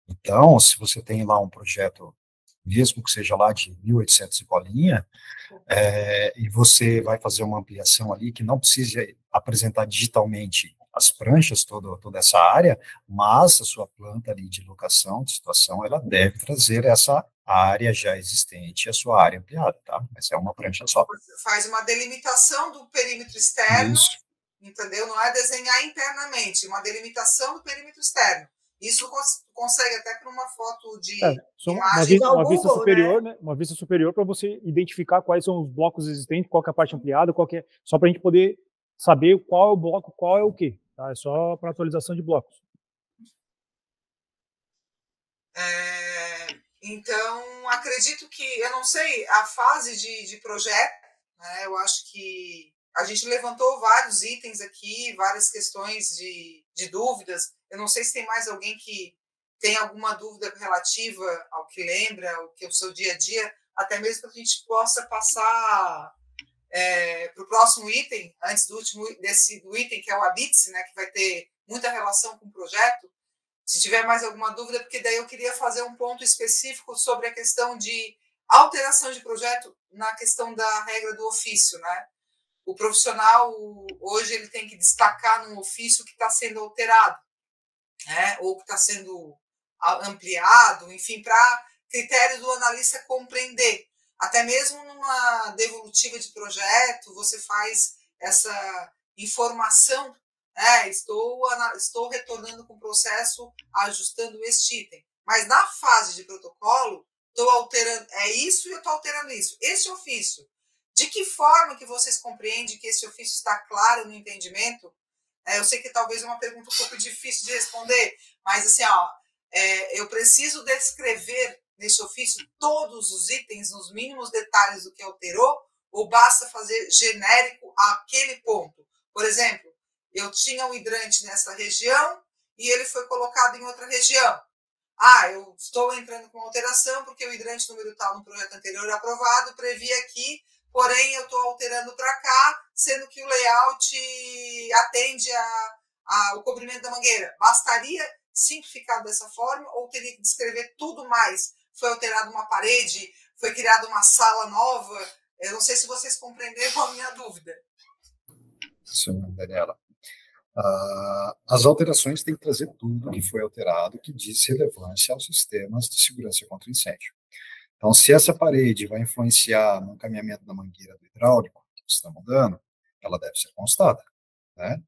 Então, se você tem lá um projeto, mesmo que seja lá de 1.800 e bolinha, e você vai fazer uma ampliação ali que não precisa apresentar digitalmente as pranchas, toda essa área, mas a sua planta ali de locação, de situação, ela deve trazer essa área já existente, a sua área ampliada, tá? Mas é uma prancha só. Faz uma delimitação do perímetro externo, entendeu? Não é desenhar internamente, uma delimitação do perímetro externo. Isso consegue até por uma foto de imagem. Uma vista superior, né? Uma vista superior para você identificar quais são os blocos existentes, qual que é a parte ampliada, só para a gente poder saber qual é o bloco, qual é o quê. Tá? É só para atualização de blocos. Então, acredito que, eu não sei, a fase de projeto, né, eu acho que a gente levantou vários itens aqui, várias questões de dúvidas. Eu não sei se tem mais alguém que tem alguma dúvida relativa ao que lembra, ao que é o seu dia a dia, até mesmo para que a gente possa passar para o próximo item, antes do item que é o Habite-se, né, que vai ter muita relação com o projeto. Se tiver mais alguma dúvida, porque daí eu queria fazer um ponto específico sobre a questão de alteração de projeto na questão da regra do ofício, né? O profissional, hoje, ele tem que destacar num ofício que está sendo alterado, né? Ou que está sendo ampliado, enfim, para critério do analista compreender. Até mesmo numa devolutiva de projeto, você faz essa informação, estou retornando com o processo, ajustando este item. Mas na fase de protocolo, estou alterando, isso e eu estou alterando isso. Esse ofício, de que forma que vocês compreendem que esse ofício está claro no entendimento? Eu sei que talvez é uma pergunta um pouco difícil de responder, mas assim, eu preciso descrever nesse ofício todos os itens, nos mínimos detalhes do que alterou, ou basta fazer genérico aquele ponto? Por exemplo, eu tinha um hidrante nessa região e ele foi colocado em outra região. Eu estou entrando com alteração porque o hidrante número tal no projeto anterior aprovado previa aqui, porém eu estou alterando para cá, sendo que o layout atende ao cobrimento da mangueira. Bastaria simplificar dessa forma ou teria que descrever tudo mais? Foi alterada uma parede, foi criada uma sala nova? Eu não sei se vocês compreenderam a minha dúvida. Sim, Daniela. As alterações têm que trazer tudo que foi alterado que diz relevância aos sistemas de segurança contra incêndio. Então, se essa parede vai influenciar no encaminhamento da mangueira do hidráulico que você está mudando, ela deve ser constada, né?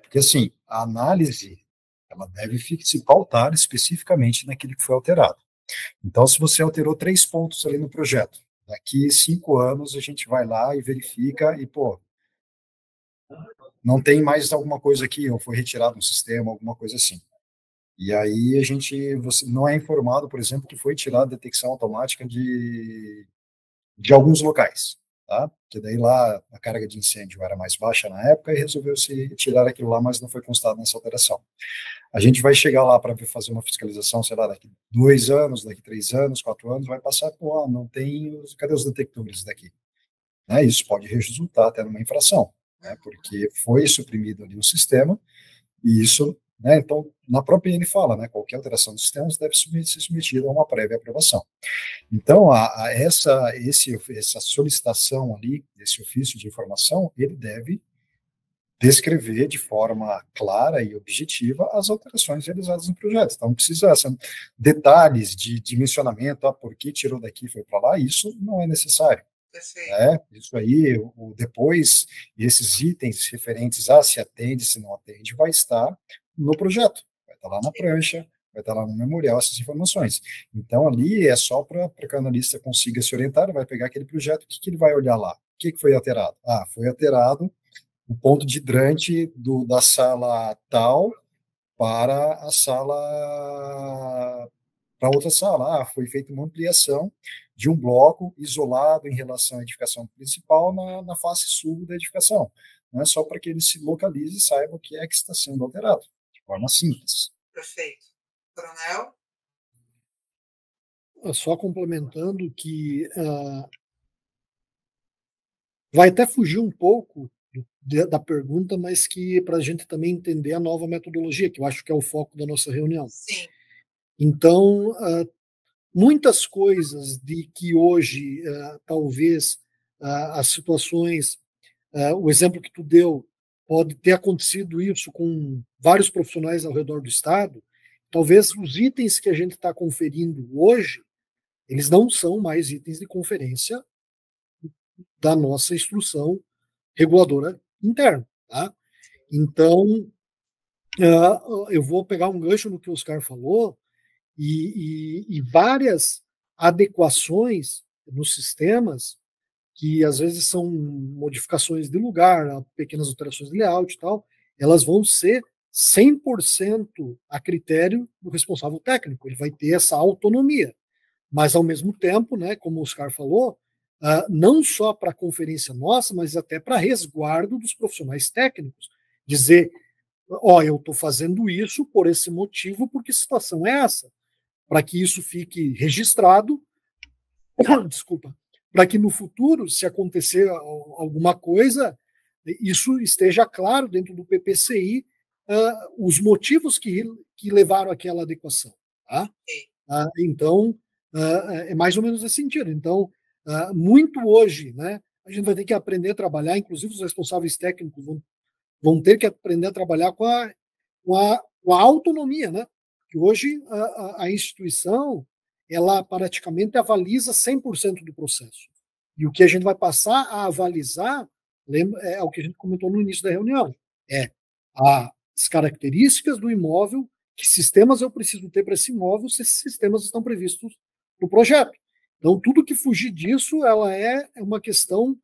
Porque, assim, a análise ela deve se pautar especificamente naquilo que foi alterado. Então, se você alterou 3 pontos ali no projeto, daqui 5 anos a gente vai lá e verifica e, pô, não tem mais alguma coisa aqui, ou foi retirado um sistema, alguma coisa assim. E aí você não é informado, por exemplo, que foi tirada a detecção automática de alguns locais, tá? Porque daí lá a carga de incêndio era mais baixa na época e resolveu-se tirar aquilo lá, mas não foi constado nessa alteração. A gente vai chegar lá para fazer uma fiscalização, sei lá, daqui 2 anos, daqui 3 anos, 4 anos, vai passar, pô, não tem, cadê os detectores daqui? Né? Isso pode resultar até numa infração, né? Porque foi suprimido ali o sistema, e isso, né, então, na própria ele fala, né, qualquer alteração dos sistemas deve ser submetida a uma prévia aprovação. Então, essa solicitação ali, esse ofício de informação, ele deve descrever de forma clara e objetiva as alterações realizadas no projeto. Então, não precisa detalhes de dimensionamento, por que tirou daqui e foi para lá, isso não é necessário. Né? Isso aí, depois, esses itens referentes a se atende, se não atende, vai estar no projeto, vai estar lá na prancha, vai estar lá no memorial essas informações. Então, ali é só para que o analista consiga se orientar, ele vai pegar aquele projeto, o que ele vai olhar lá? O que foi alterado? Ah, foi alterado o ponto de hidrante da sala tal para a sala, para outra sala. Ah, foi feita uma ampliação de um bloco isolado em relação à edificação principal na face sul da edificação. Não é só para que ele se localize e saiba o que é que está sendo alterado, de forma simples. Perfeito. Coronel? Só complementando que vai até fugir um pouco da pergunta, mas que para a gente também entender a nova metodologia, que eu acho que é o foco da nossa reunião. Sim. Então, muitas coisas de que hoje, talvez, as situações, o exemplo que tu deu, pode ter acontecido isso com vários profissionais ao redor do Estado, talvez os itens que a gente está conferindo hoje, eles não são mais itens de conferência da nossa instrução reguladora interna. Tá? Então, eu vou pegar um gancho no que o Oscar falou, e várias adequações nos sistemas, que às vezes são modificações de lugar, pequenas alterações de layout e tal, elas vão ser 100% a critério do responsável técnico, ele vai ter essa autonomia. Mas, ao mesmo tempo, né, como o Oscar falou, não só para a conferência nossa, mas até para resguardo dos profissionais técnicos. Dizer, eu estou fazendo isso por esse motivo, porque a situação é essa. Para que isso fique registrado, desculpa, para que no futuro, se acontecer alguma coisa, isso esteja claro dentro do PPCI, os motivos que levaram àquela adequação. Tá? Então, é mais ou menos nesse sentido. Então, muito hoje, né, a gente vai ter que aprender a trabalhar, inclusive os responsáveis técnicos vão ter que aprender a trabalhar com a autonomia, né? Que hoje a instituição, ela praticamente avaliza 100% do processo. E o que a gente vai passar a avalizar, é o que a gente comentou no início da reunião, é as características do imóvel, que sistemas eu preciso ter para esse imóvel, se esses sistemas estão previstos no projeto. Então, tudo que fugir disso, ela é uma questão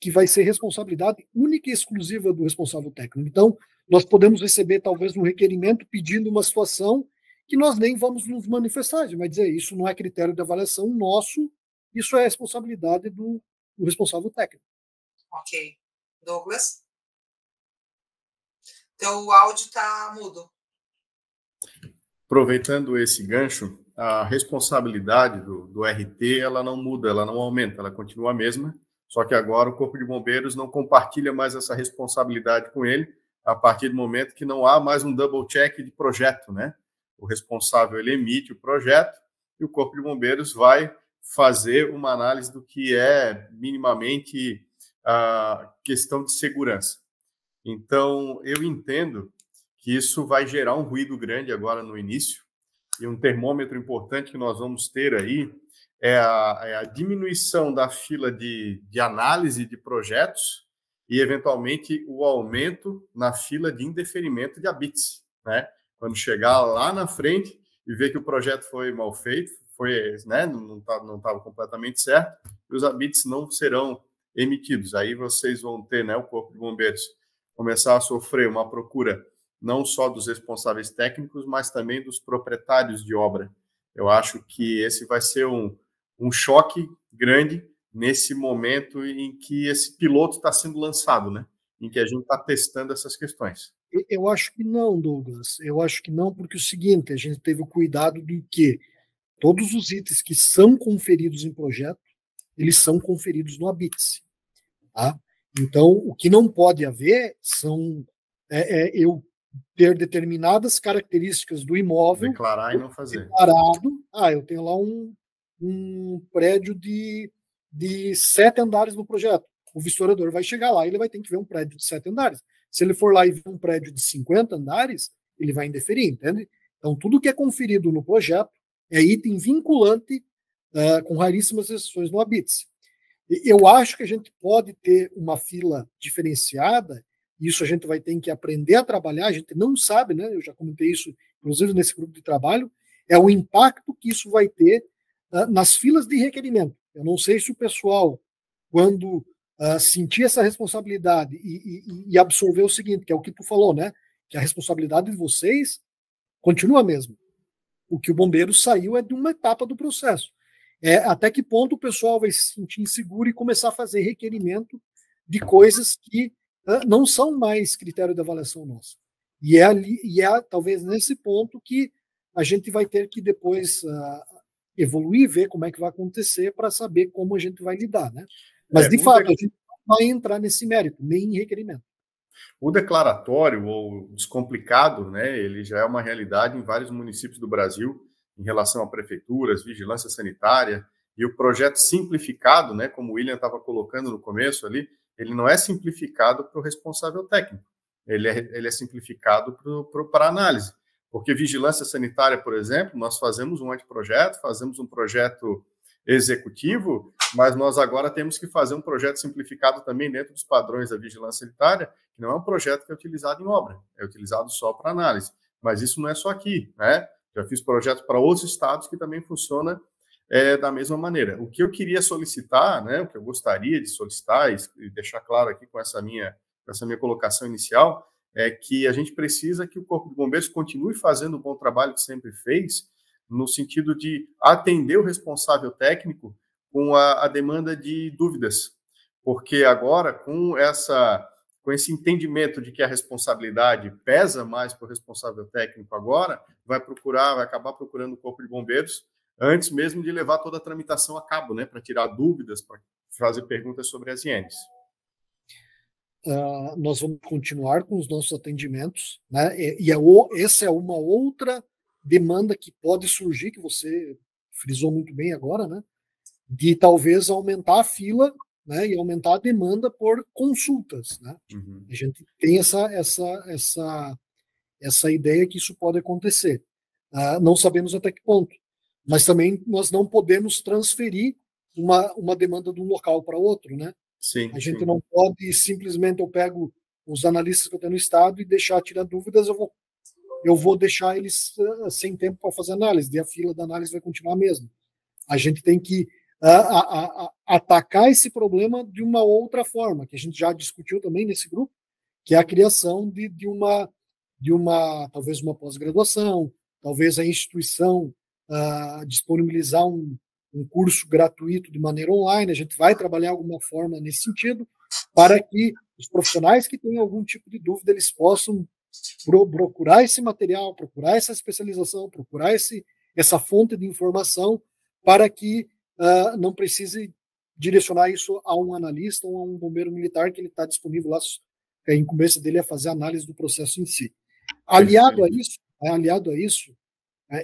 que vai ser responsabilidade única e exclusiva do responsável técnico. Então, nós podemos receber, talvez, um requerimento pedindo uma situação que nós nem vamos nos manifestar. A gente vai dizer, isso não é critério de avaliação nosso, isso é responsabilidade do responsável técnico. Ok. Douglas? Teu áudio está mudo. Aproveitando esse gancho, a responsabilidade do RT, ela não muda, ela não aumenta, ela continua a mesma, só que agora o Corpo de Bombeiros não compartilha mais essa responsabilidade com ele, a partir do momento que não há mais um double check de projeto, né? O responsável, ele emite o projeto e o Corpo de Bombeiros vai fazer uma análise do que é minimamente a questão de segurança. Então, eu entendo que isso vai gerar um ruído grande agora no início, e um termômetro importante que nós vamos ter aí é a diminuição da fila de análise de projetos e, eventualmente, o aumento na fila de indeferimento de habite, né? Quando chegar lá na frente e vê que o projeto foi mal feito, né, não estava completamente certo, e os habites não serão emitidos. Aí vocês vão ter, né, o Corpo de Bombeiros começar a sofrer uma procura não só dos responsáveis técnicos, mas também dos proprietários de obra. Eu acho que esse vai ser um choque grande nesse momento em que esse piloto está sendo lançado, né? Em que a gente está testando essas questões. Eu acho que não, Douglas. Eu acho que não, porque é o seguinte, a gente teve o cuidado de que todos os itens que são conferidos em projeto, eles são conferidos no ABITS. Tá? Então, o que não pode haver são eu ter determinadas características do imóvel. Declarar e não fazer. Declarado. Eu tenho lá um prédio de 7 andares no projeto. O vistoriador vai chegar lá e ele vai ter que ver um prédio de 7 andares. Se ele for lá e ver um prédio de 50 andares, ele vai indeferir, entende? Então, tudo que é conferido no projeto é item vinculante, com raríssimas exceções no ABITS. Eu acho que a gente pode ter uma fila diferenciada, isso a gente vai ter que aprender a trabalhar, a gente não sabe, né? Eu já comentei isso, inclusive nesse grupo de trabalho, é o impacto que isso vai ter nas filas de requerimento. Eu não sei se o pessoal, quando sentir essa responsabilidade e absorver o seguinte, que é o que tu falou, né? Que a responsabilidade de vocês continua a mesma. O que o bombeiro saiu é de uma etapa do processo. Até que ponto o pessoal vai se sentir inseguro e começar a fazer requerimento de coisas que não são mais critério de avaliação nossa. E é talvez nesse ponto que a gente vai ter que depois evoluir, ver como é que vai acontecer para saber como a gente vai lidar, né? Mas, de fato, a gente não vai entrar nesse mérito, nem em requerimento. O declaratório, ou descomplicado, né, ele já é uma realidade em vários municípios do Brasil, em relação a prefeituras, vigilância sanitária, e o projeto simplificado, né, como o William estava colocando no começo ali, ele não é simplificado para o responsável técnico, ele é simplificado para análise, porque vigilância sanitária, por exemplo, nós fazemos um anteprojeto, fazemos um projeto executivo, mas nós agora temos que fazer um projeto simplificado também dentro dos padrões da vigilância sanitária, que não é um projeto que é utilizado em obra, é utilizado só para análise. Mas isso não é só aqui, né? Já fiz projetos para outros estados que também funciona da mesma maneira. O que eu queria solicitar, né, o que eu gostaria de solicitar e deixar claro aqui com essa minha colocação inicial, é que a gente precisa que o Corpo de Bombeiros continue fazendo o bom trabalho que sempre fez, no sentido de atender o responsável técnico com a demanda de dúvidas, porque agora, com esse entendimento de que a responsabilidade pesa mais para o responsável técnico agora, vai acabar procurando o Corpo de Bombeiros antes mesmo de levar toda a tramitação a cabo, né, para tirar dúvidas, para fazer perguntas sobre as INs. Nós vamos continuar com os nossos atendimentos, né? Essa é uma outra demanda que pode surgir, que você frisou muito bem agora, né? De talvez aumentar a fila, né? E aumentar a demanda por consultas, né? Uhum. A gente tem essa ideia que isso pode acontecer. Não sabemos até que ponto, mas também nós não podemos transferir uma demanda de um local para outro, né? Sim, a gente não pode simplesmente, eu pego os analistas que eu tenho no estado e deixar tirar dúvidas, eu vou deixar eles sem tempo para fazer análise, e a fila da análise vai continuar a mesma. A gente tem que atacar esse problema de uma outra forma, que a gente já discutiu também nesse grupo, que é a criação de uma talvez uma pós-graduação, talvez a instituição disponibilizar um curso gratuito de maneira online. A gente vai trabalhar alguma forma nesse sentido, para que os profissionais que têm algum tipo de dúvida, eles possam procurar esse material, procurar essa especialização, procurar essa fonte de informação, para que não precise direcionar isso a um analista ou a um bombeiro militar, que ele está disponível lá, a incumbência dele é fazer a análise do processo em si. Aliado a isso,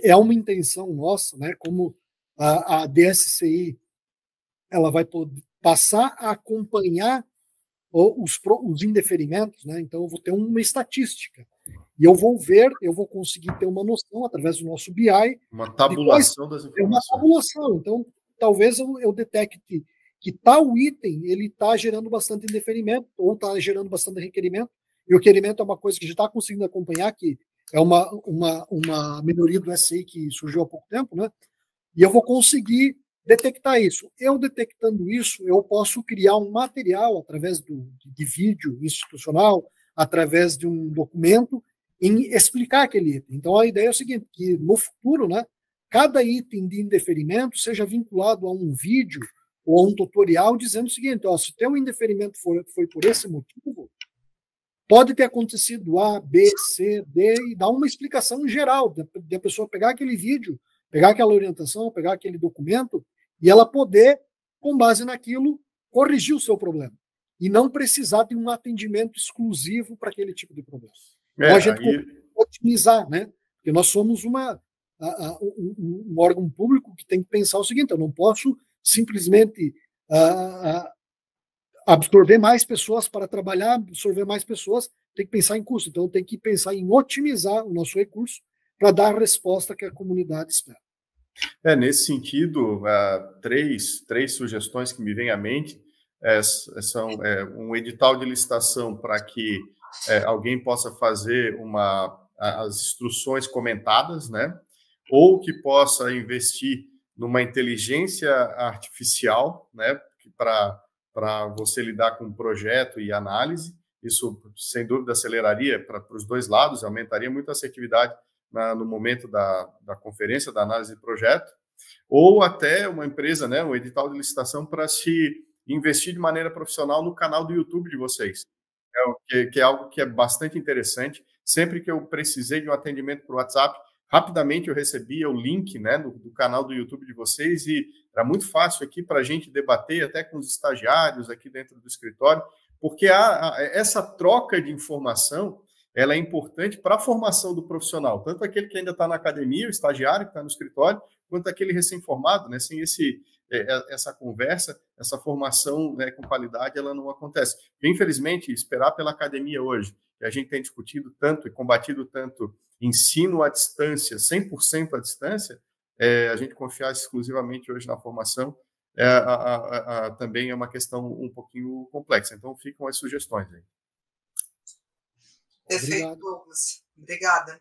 é uma intenção nossa, né, como a DSCI, ela vai poder passar a acompanhar os indeferimentos, né? Então eu vou ter uma estatística e eu vou conseguir ter uma noção através do nosso BI, uma tabulação das informações. Uma tabulação. Então talvez eu detecte que tal item ele está gerando bastante indeferimento ou está gerando bastante requerimento, e o requerimento é uma coisa que a gente está conseguindo acompanhar, que é uma melhoria do SI que surgiu há pouco tempo, né? E eu vou conseguir detectar isso. Eu detectando isso, eu posso criar um material através de vídeo institucional, através de um documento, em explicar aquele item. Então, a ideia é o seguinte, que no futuro, né, cada item de indeferimento seja vinculado a um vídeo ou a um tutorial dizendo o seguinte, ó, se o teu indeferimento foi por esse motivo, pode ter acontecido A, B, C, D, e dar uma explicação geral, de a pessoa pegar aquele vídeo, pegar aquela orientação, pegar aquele documento, e ela poder, com base naquilo, corrigir o seu problema. E não precisar de um atendimento exclusivo para aquele tipo de problema. Então a gente consegue otimizar, né? Porque nós somos um órgão público que tem que pensar o seguinte, eu não posso simplesmente absorver mais pessoas para trabalhar, absorver mais pessoas, tem que pensar em custo. Então tem que pensar em otimizar o nosso recurso para dar a resposta que a comunidade espera. Nesse sentido, três sugestões que me vêm à mente são um edital de licitação para que alguém possa fazer as instruções comentadas, né? Ou que possa investir numa inteligência artificial, né? Para você lidar com projeto e análise. Isso, sem dúvida, aceleraria para os dois lados, aumentaria muito a assertividade no momento da conferência, da análise de projeto, ou até uma empresa, né, um edital de licitação para se investir de maneira profissional no canal do YouTube de vocês, que é algo que é bastante interessante. Sempre que eu precisei de um atendimento por WhatsApp, rapidamente eu recebia o link, né, do canal do YouTube de vocês, e era muito fácil aqui para a gente debater, até com os estagiários aqui dentro do escritório, porque essa troca de informação ela é importante para a formação do profissional, tanto aquele que ainda está na academia, o estagiário que está no escritório, quanto aquele recém-formado, né? Sem essa conversa, essa formação, né, com qualidade, ela não acontece. Infelizmente, esperar pela academia hoje, que a gente tem discutido tanto e combatido tanto ensino à distância, 100% à distância, a gente confiar exclusivamente hoje na formação, também é uma questão um pouquinho complexa. Então, ficam as sugestões aí. Perfeito, Douglas. Obrigada.